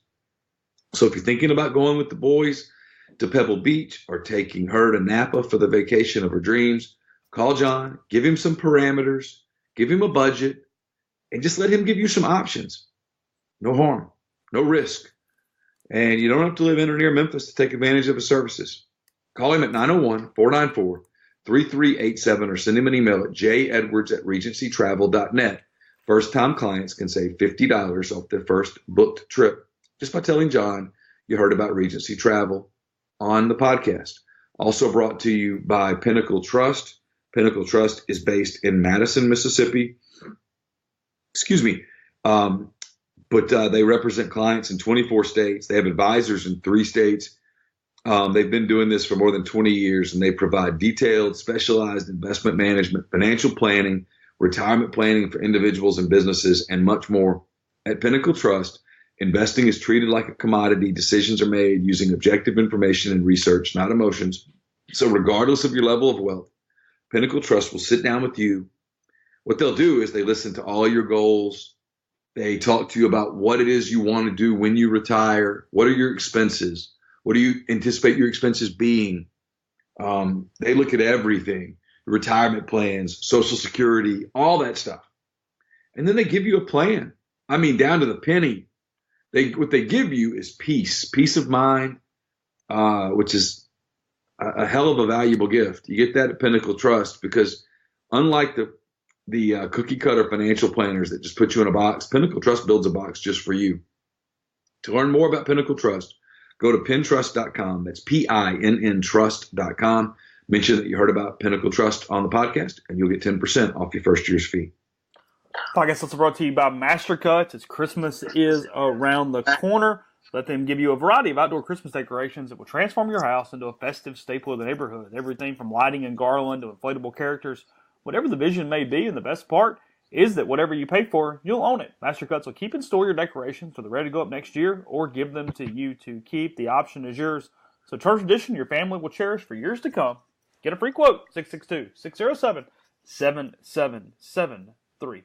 So if you're thinking about going with the boys to Pebble Beach or taking her to Napa for the vacation of her dreams, call John, give him some parameters, give him a budget, and just let him give you some options. No harm, no risk. And you don't have to live in or near Memphis to take advantage of his services. Call him at 901-494-3387 or send him an email at jedwards@regencytravel.net. First-time clients can save $50 off their first booked trip just by telling John you heard about Regency Travel on the podcast. Also brought to you by Pinnacle Trust. Pinnacle Trust is based in Madison, Mississippi. But they represent clients in 24 states. They have advisors in 3 states. They've been doing this for more than 20 years, and they provide detailed, specialized investment management, financial planning, retirement planning for individuals and businesses, and much more. At Pinnacle Trust, investing is treated like a commodity. Decisions are made using objective information and research, not emotions. So regardless of your level of wealth, Pinnacle Trust will sit down with you. What they'll do is they listen to all your goals. They talk to you about what it is you want to do when you retire. What are your expenses? What do you anticipate your expenses being? They look at everything, retirement plans, Social Security, all that stuff. And then they give you a plan. I mean, down to the penny. What they give you is peace of mind, which is a hell of a valuable gift. You get that at Pinnacle Trust because unlike the cookie cutter financial planners that just put you in a box, Pinnacle Trust builds a box just for you. To learn more about Pinnacle Trust, go to pintrust.com. That's PINN trust.com. Mention that you heard about Pinnacle Trust on the podcast, and you'll get 10% off your first year's fee. Podcast also brought to you by Master Cuts. As Christmas is around the corner, let them give you a variety of outdoor Christmas decorations that will transform your house into a festive staple of the neighborhood. Everything from lighting and garland to inflatable characters. Whatever the vision may be, and the best part is that whatever you pay for, you'll own it. Master Cuts will keep and store your decorations so they're ready to go up next year or give them to you to keep. The option is yours. So it's a tradition your family will cherish for years to come. Get a free quote, 662-607-7773.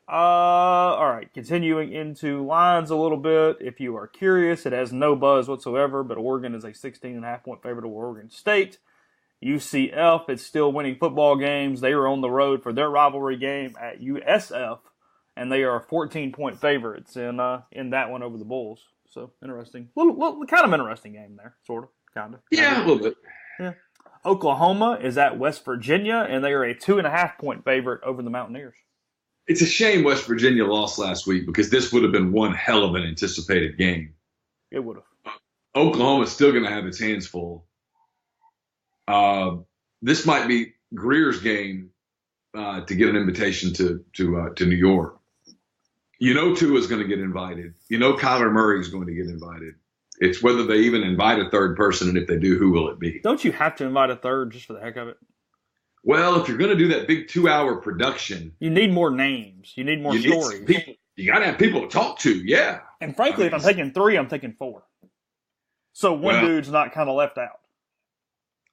All right, continuing into lines a little bit. If you are curious, it has no buzz whatsoever, but Oregon is a 16.5-point favorite over Oregon State. UCF is still winning football games. They are on the road for their rivalry game at USF, and they are 14-point favorites in that one over the Bulls. So interesting, little kind of interesting game there, sort of, kind of. Yeah, a little bit. Yeah. Oklahoma is at West Virginia, and they are a 2.5-point favorite over the Mountaineers. It's a shame West Virginia lost last week because this would have been one hell of an anticipated game. It would have. Oklahoma's still going to have its hands full. This might be Greer's game to get an invitation to New York. You know Tua's going to get invited. You know Kyler Murray's going to get invited. It's whether they even invite a third person, and if they do, who will it be? Don't you have to invite a third just for the heck of it? Well, if you're going to do that big 2-hour production, you need more names. You need more stories. You got to have people to talk to, yeah. And frankly, if I'm taking 3, I'm taking 4. So one dude's not kind of left out.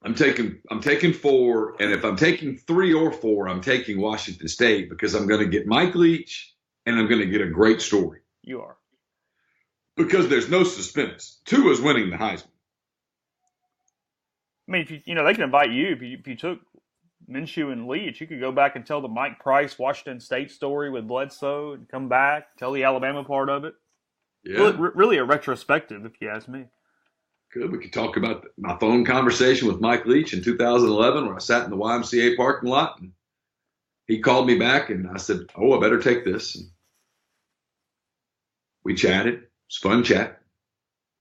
I'm taking 4, and if I'm taking 3 or 4, I'm taking Washington State because I'm going to get Mike Leach and I'm going to get a great story. You are. Because there's no suspense. Tua's winning the Heisman. I mean, if they can invite you. If you took Minshew and Leach, you could go back and tell the Mike Price Washington State story with Bledsoe and come back, tell the Alabama part of it. Yeah. Really a retrospective, if you ask me. Good. We could talk about my phone conversation with Mike Leach in 2011 where I sat in the YMCA parking lot and he called me back and I said, I better take this. And we chatted. It was fun chat.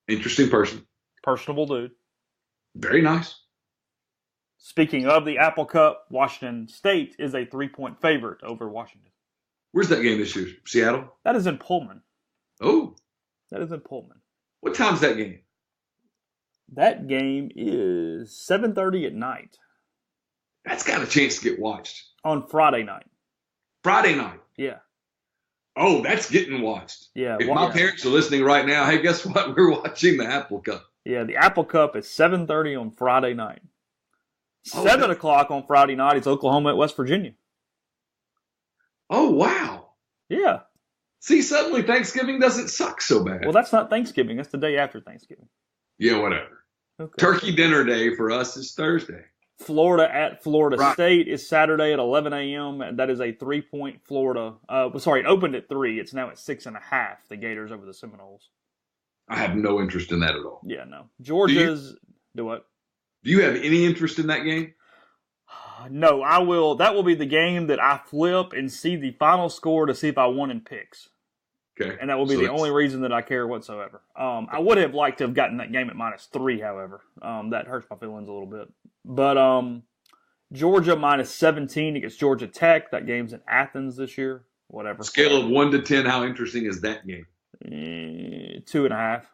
Interesting person. Personable dude. Very nice. Speaking of the Apple Cup, Washington State is a 3-point favorite over Washington. Where's that game this year? Seattle? That is in Pullman. Oh. That is in Pullman. What time's that game? That game is 7:30 at night. That's got a chance to get watched. On Friday night. Friday night? Yeah. Oh, that's getting watched. Yeah. If my parents are listening right now, hey, guess what? We're watching the Apple Cup. Yeah, the Apple Cup is 7:30 on Friday night. 7 o'clock on Friday night is Oklahoma at West Virginia. Oh, wow. Yeah. See, suddenly Thanksgiving doesn't suck so bad. Well, that's not Thanksgiving. That's the day after Thanksgiving. Yeah, whatever. Okay. Turkey dinner day for us is Thursday. Florida at Florida State is Saturday at 11 a.m. And that is a 3-point Florida. It opened at 3. It's now at 6.5. The Gators over the Seminoles. I have no interest in that at all. Yeah, no. Georgia's. Do what? Do you have any interest in that game? No, I will. That will be the game that I flip and see the final score to see if I won in picks. Okay. And that will be the only reason that I care whatsoever. I would have liked to have gotten that game at -3, however. That hurts my feelings a little bit. But Georgia -17 against Georgia Tech. That game's in Athens this year. Whatever. Scale of 1 to 10, how interesting is that game? 2.5.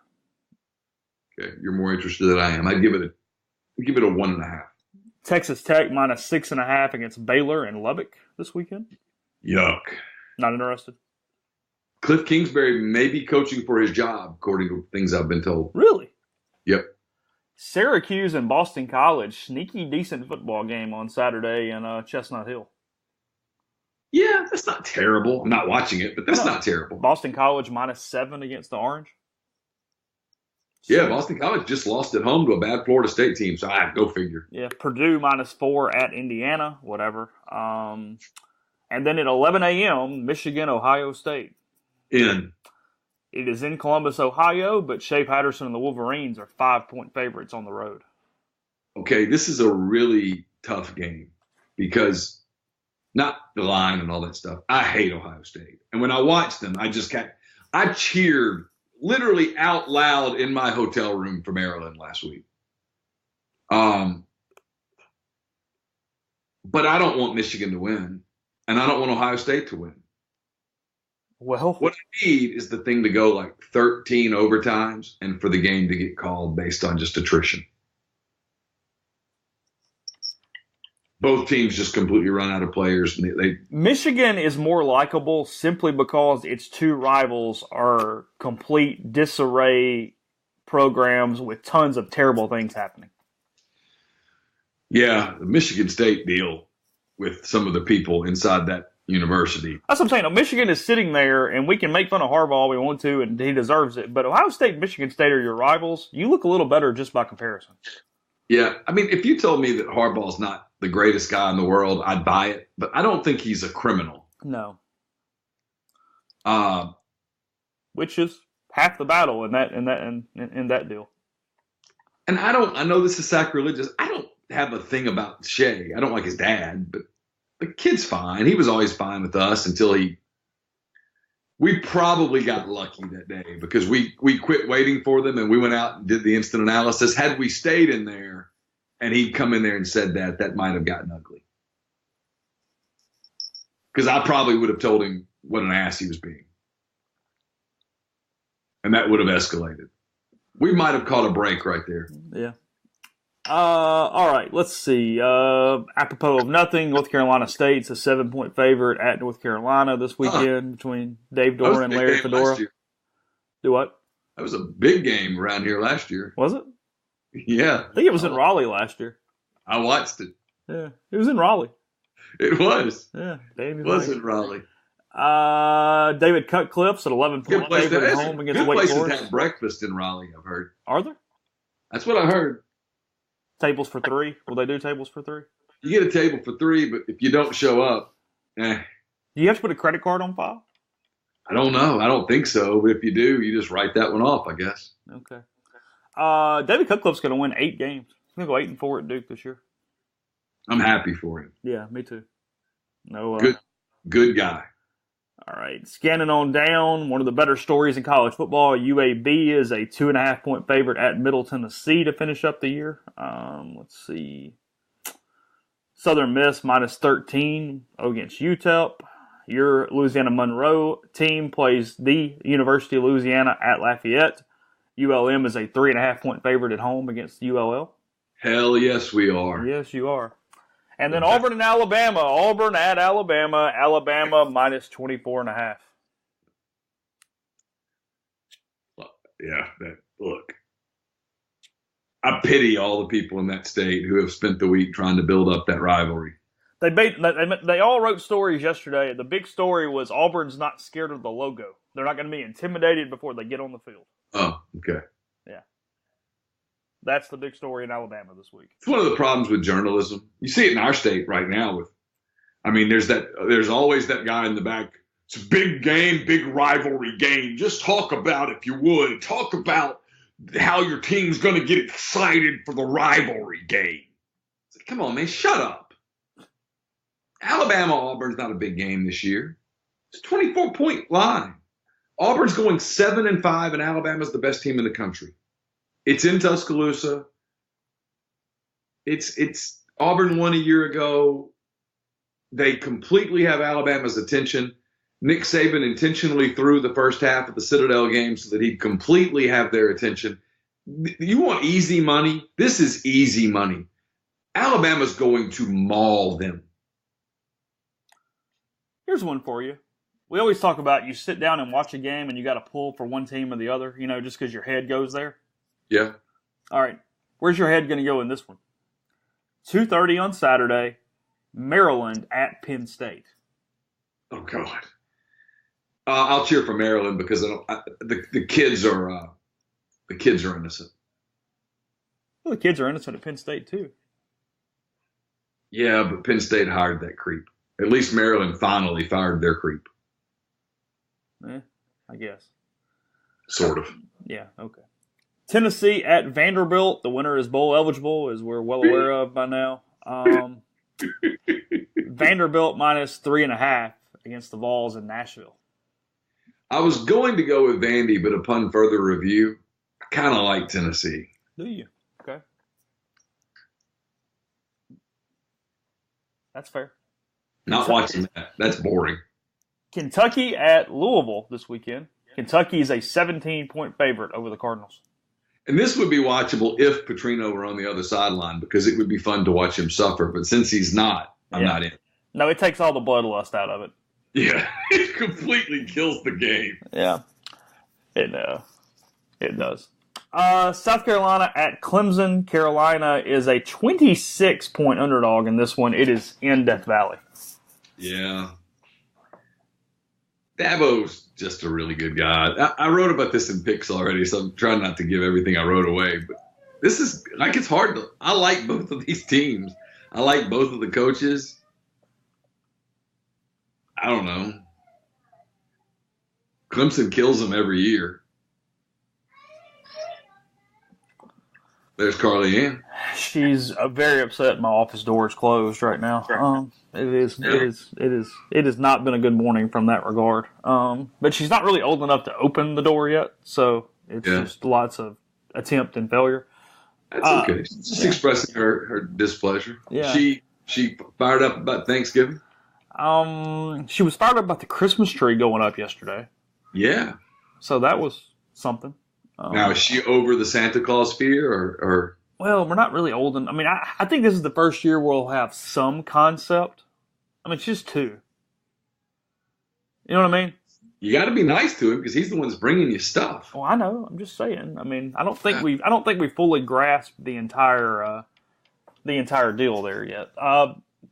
Okay, you're more interested than I am. I'd give it a 1.5. Texas Tech -6.5 against Baylor and Lubbock this weekend. Yuck. Not interested. Cliff Kingsbury may be coaching for his job, according to things I've been told. Really? Yep. Syracuse and Boston College, sneaky decent football game on Saturday in Chestnut Hill. Yeah, that's not terrible. I'm not watching it, but that's not terrible. Boston College -7 against the Orange. Yeah, Boston College just lost at home to a bad Florida State team, so go figure. Yeah, Purdue -4 at Indiana, whatever. And then at 11 a.m., Michigan, Ohio State. It is in Columbus, Ohio, but Shea Patterson and the Wolverines are 5-point favorites on the road. Okay, this is a really tough game because not the line and all that stuff. I hate Ohio State. And when I watched them, I cheered literally out loud in my hotel room for Maryland last week. But I don't want Michigan to win, and I don't want Ohio State to win. Well, what I need is the thing to go like 13 overtimes and for the game to get called based on just attrition. Both teams just completely run out of players. Michigan is more likable simply because its two rivals are complete disarray programs with tons of terrible things happening. Yeah, the Michigan State deal with some of the people inside that university. That's what I'm saying. Michigan is sitting there, and we can make fun of Harbaugh all we want to, and he deserves it. But Ohio State and Michigan State are your rivals. You look a little better just by comparison. Yeah, I mean, if you told me that Harbaugh's not the greatest guy in the world, I'd buy it. But I don't think he's a criminal. No. Which is half the battle in that deal. And I know this is sacrilegious. I don't have a thing about Shea. I don't like his dad, but the kid's fine. He was always fine with us until we probably got lucky that day because we quit waiting for them and we went out and did the instant analysis. Had we stayed in there and he'd come in there and said that might have gotten ugly. Because I probably would have told him what an ass he was being. And that would have escalated. We might have caught a break right there. Yeah. All right, let's see. Apropos of nothing, North Carolina State's a 7-point favorite at North Carolina this weekend between Dave Doran and Larry Fedora. Do what? That was a big game around here last year. Was it? Yeah. I think it was in Raleigh last year. I watched it. Yeah, it was in Raleigh. It was. Yeah, It was in Raleigh. David Cutcliffe's an 11-point favorite at home against Wake Forest. Good places to have breakfast in Raleigh, I've heard. Are there? That's what I heard. Tables for three? Will they do tables for three? You get a table for three, but if you don't show up, Do you have to put a credit card on file? I don't know. I don't think so. But if you do, you just write that one off, I guess. Okay. David Cutcliffe's going to win 8 games. He's going to go 8-4 at Duke this year. I'm happy for him. Yeah, me too. No. Good guy. All right. Scanning on down, one of the better stories in college football, UAB is a 2.5-point favorite at Middle Tennessee to finish up the year. Let's see. Southern Miss minus 13 against UTEP. Your Louisiana Monroe team plays the University of Louisiana at Lafayette. ULM is a 3.5-point favorite at home against ULL. Hell yes, we are. Yes, you are. And then Auburn and Alabama. Auburn at Alabama. Alabama minus 24.5. Yeah, look. I pity all the people in that state who have spent the week trying to build up that rivalry. They all wrote stories yesterday. The big story was Auburn's not scared of the logo. They're not going to be intimidated before they get on the field. Oh, okay. Yeah. That's the big story in Alabama this week. It's one of the problems with journalism. You see it in our state right now. There's always that guy in the back. It's a big game, big rivalry game. Just talk about, if you would, talk about how your team's going to get excited for the rivalry game. It's like, come on, man, shut up. Alabama-Auburn's not a big game this year. It's a 24-point line. Auburn's going 7-5, and Alabama's the best team in the country. It's in Tuscaloosa. It's Auburn won a year ago. They completely have Alabama's attention. Nick Saban intentionally threw the first half of the Citadel game so that he'd completely have their attention. You want easy money? This is easy money. Alabama's going to maul them. Here's one for you. We always talk about you sit down and watch a game and you got to pull for one team or the other, just because your head goes there. Yeah. All right. Where's your head going to go in this one? 2:30 on Saturday, Maryland at Penn State. Oh, God. I'll cheer for Maryland because the kids are innocent. Well, the kids are innocent at Penn State, too. Yeah, but Penn State hired that creep. At least Maryland finally fired their creep. I guess. Sort of. Yeah, okay. Tennessee at Vanderbilt. The winner is bowl eligible, as we're well aware of by now. Vanderbilt minus 3.5 against the Vols in Nashville. I was going to go with Vandy, but upon further review, I kind of like Tennessee. Do you? Okay. That's fair. Not watching that. That's boring. Kentucky at Louisville this weekend. Kentucky is a 17-point favorite over the Cardinals. And this would be watchable if Petrino were on the other sideline because it would be fun to watch him suffer. But since he's not, I'm not in. No, it takes all the bloodlust out of it. Yeah, it completely kills the game. Yeah, it does. South Carolina at Clemson. Carolina is a 26-point underdog in this one. It is in Death Valley. Yeah. Dabo's just a really good guy. I wrote about this in picks already, so I'm trying not to give everything I wrote away. But this is, it's hard to – I like both of these teams. I like both of the coaches. I don't know. Clemson kills them every year. There's Carly Ann. She's very upset my office door is closed right now. It has not been a good morning from that regard. But she's not really old enough to open the door yet, so it's just lots of attempt and failure. That's okay. She's just expressing her displeasure. Yeah. She fired up about Thanksgiving? She was fired up about the Christmas tree going up yesterday. Yeah. So that was something. Now, is she over the Santa Claus fear or Well, we're not really old. I mean, I think this is the first year we'll have some concept. I mean, it's just 2. You know what I mean? You got to be nice to him because he's the one that's bringing you stuff. Well, I know. I'm just saying. I mean, I don't think we fully grasped the entire deal there yet.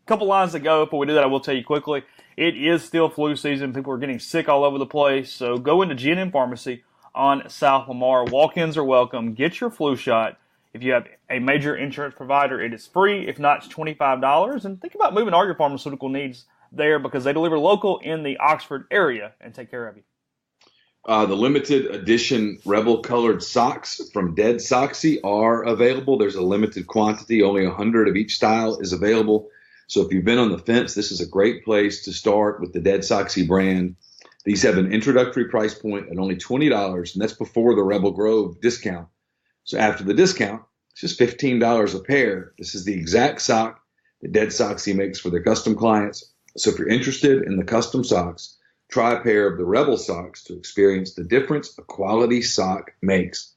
Couple lines to go. Before we do that, I will tell you quickly. It is still flu season. People are getting sick all over the place. So go into G&M Pharmacy on South Lamar. Walk-ins are welcome. Get your flu shot. If you have a major insurance provider, it is free. If not, it's $25. And think about moving all your pharmaceutical needs there because they deliver local in the Oxford area and take care of you. The limited edition Rebel colored socks from Dead Soxy are available. There's a limited quantity. Only 100 of each style is available. So if you've been on the fence, this is a great place to start with the Dead Soxy brand. These have an introductory price point at only $20, and that's before the Rebel Grove discount. So after the discount, it's just $15 a pair. This is the exact sock that Dead Soxy makes for their custom clients. So if you're interested in the custom socks, try a pair of the Rebel socks to experience the difference a quality sock makes.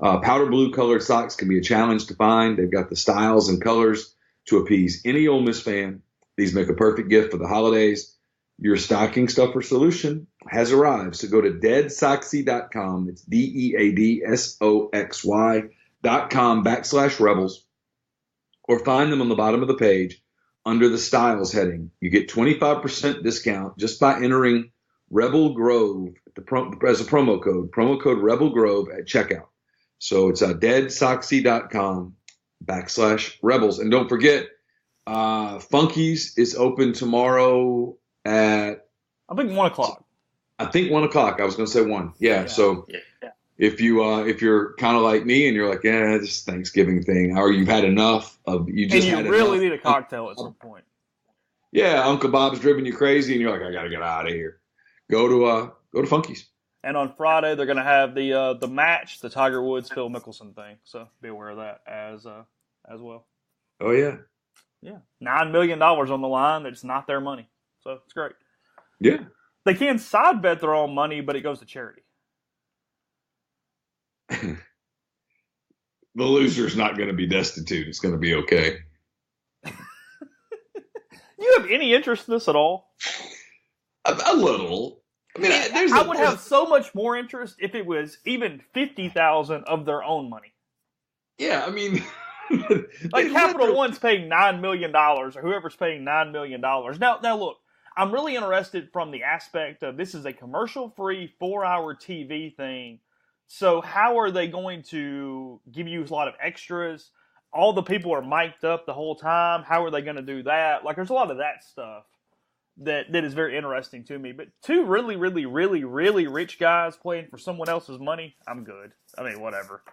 Powder blue colored socks can be a challenge to find. They've got the styles and colors to appease any Ole Miss fan. These make a perfect gift for the holidays. Your stocking stuffer solution has arrived. So go to deadsoxy.com. It's deadsoxy.com/rebels, or find them on the bottom of the page under the styles heading. You get 25% discount just by entering Rebel Grove as a promo code Rebel Grove at checkout. So it's deadsoxy.com/rebels. And don't forget, Funky's is open tomorrow at, I think 1 o'clock. I think 1 o'clock. I was going to say 1. Yeah. So if you're kind of like me and you're like, yeah, this Thanksgiving thing, or you've had enough of, you really need a cocktail at some point. Yeah. Uncle Bob's driven you crazy and you're like, I got to get out of here. Go to Funky's. And on Friday, they're going to have the match, the Tiger Woods Phil Mickelson thing. So be aware of that as well. Oh yeah. Yeah. $9 million on the line. That's not their money. So it's great. Yeah. They can side bet their own money, but it goes to charity. The loser's not going to be destitute. It's going to be okay. You have any interest in this at all? A little. I mean, I would have so much more interest if it was even $50,000 of their own money. Yeah, I mean, like Capital One's paying $9 million, or whoever's paying $9 million. Now, look, I'm really interested from the aspect of this is a commercial-free 4-hour TV thing. So how are they going to give you a lot of extras? All the people are mic'd up the whole time. How are they going to do that? Like, there's a lot of that stuff that is very interesting to me. But 2 really, really, really, really rich guys playing for someone else's money, I'm good. I mean, whatever.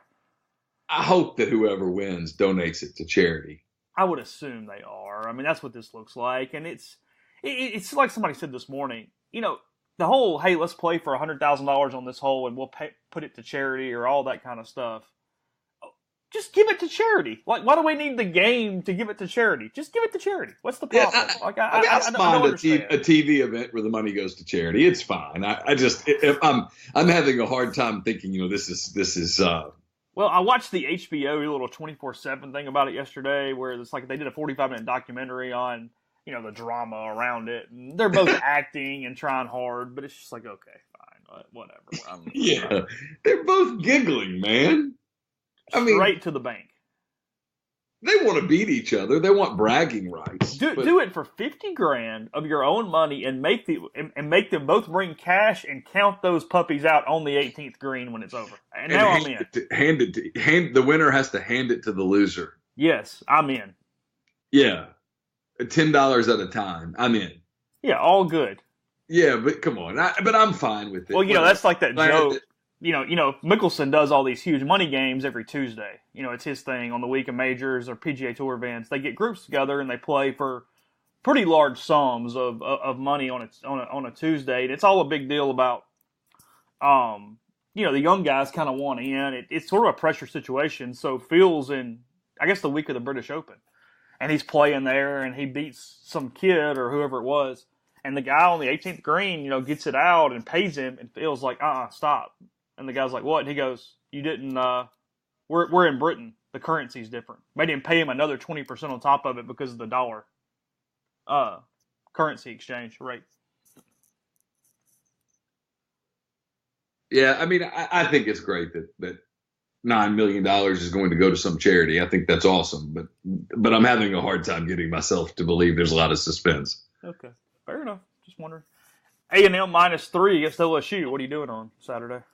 I hope that whoever wins donates it to charity. I would assume they are. I mean, that's what this looks like. And it's like somebody said this morning, you know, the whole, hey, let's play for $100,000 on this hole and we'll put it to charity or all that kind of stuff. Just give it to charity. Like, why do we need the game to give it to charity? Just give it to charity. What's the problem? Yeah, I don't understand. A TV event where the money goes to charity. It's fine. I'm having a hard time thinking, you know, this is. Well, I watched the HBO little 24/7 thing about it yesterday, where it's like they did a 45-minute documentary on, you know, the drama around it. And they're both acting and trying hard, but it's just like, okay, fine, whatever. Yeah, they're both giggling, man. Straight to the bank. They want to beat each other. They want bragging rights. Do it for $50,000 of your own money and make them both bring cash and count those puppies out on the 18th green when it's over. And now I'm in. The winner has to hand it to the loser. Yes, I'm in. Yeah, $10 at a time. I'm in. Yeah, all good. Yeah, but come on. But I'm fine with it. Well, you know, that's like that joke. You know, Mickelson does all these huge money games every Tuesday. You know, it's his thing on the week of majors or PGA Tour events. They get groups together and they play for pretty large sums of money on a Tuesday. And it's all a big deal about, you know, the young guys kind of want in. It's sort of a pressure situation. So Phil's in, I guess, the week of the British Open. And he's playing there and he beats some kid or whoever it was. And the guy on the 18th green, you know, gets it out and pays him. And Phil's like, stop. And the guy's like, what? And he goes, you didn't, we're in Britain. the currency's different. Made him pay him another 20% on top of it because of the dollar currency exchange rate. Yeah, I mean, I think it's great that $9 million is going to go to some charity. I think that's awesome, but I'm having a hard time getting myself to believe there's a lot of suspense. Okay, fair enough. Just wondering. A&M -3 against LSU. What are you doing on Saturday?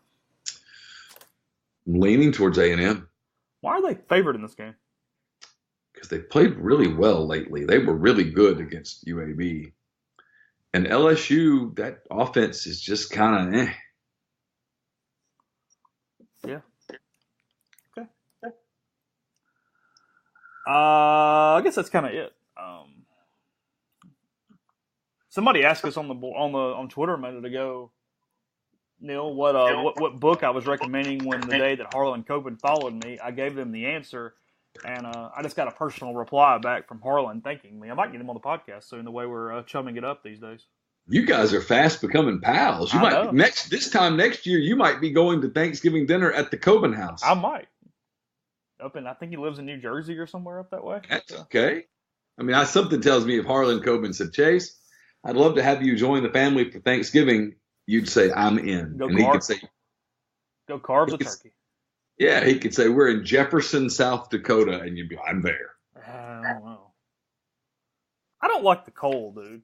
I'm leaning towards A&M. Why are they favored in this game? Because they played really well lately. They were really good against UAB. And LSU, that offense is just kind of eh. Yeah. Okay. I guess that's kind of it. Somebody asked us on Twitter a minute ago, Neil, what book I was recommending when the day that Harlan Coben followed me. I gave them the answer, and I just got a personal reply back from Harlan thanking me. I might get him on the podcast soon. The way we're chumming it up these days. You guys are fast becoming pals. You might this time next year you might be going to Thanksgiving dinner at the Coben house. I might. I think he lives in New Jersey or somewhere up that way. That's okay. I mean, something tells me if Harlan Coben said, Chase, I'd love to have you join the family for Thanksgiving, you'd say, I'm in. He could say, go carve the turkey. Yeah, he could say, we're in Jefferson, South Dakota, and you'd be, I'm there. I don't know. I don't like the cold, dude.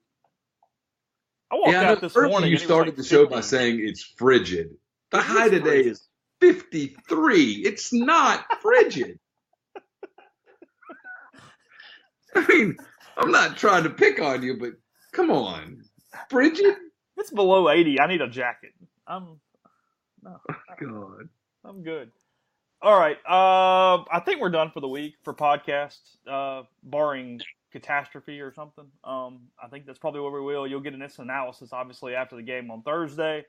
I walked out this morning. You started the show by saying it's frigid. The high today is 53. It's not frigid. I mean, I'm not trying to pick on you, but come on. Frigid? It's below 80. I need a jacket. God. I'm good. All right. I think we're done for the week for podcasts, barring catastrophe or something. I think that's probably where we will. You'll get an instant analysis, obviously, after the game on Thursday,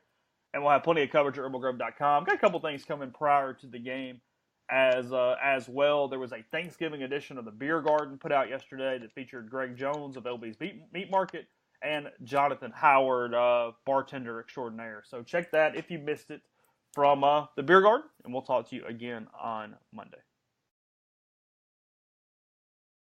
and we'll have plenty of coverage at herbalgrove.com. Got a couple things coming prior to the game as well. There was a Thanksgiving edition of the Beer Garden put out yesterday that featured Greg Jones of LB's Meat Market and Jonathan Howard, bartender extraordinaire. So check that if you missed it from the Beer Garden, and we'll talk to you again on Monday.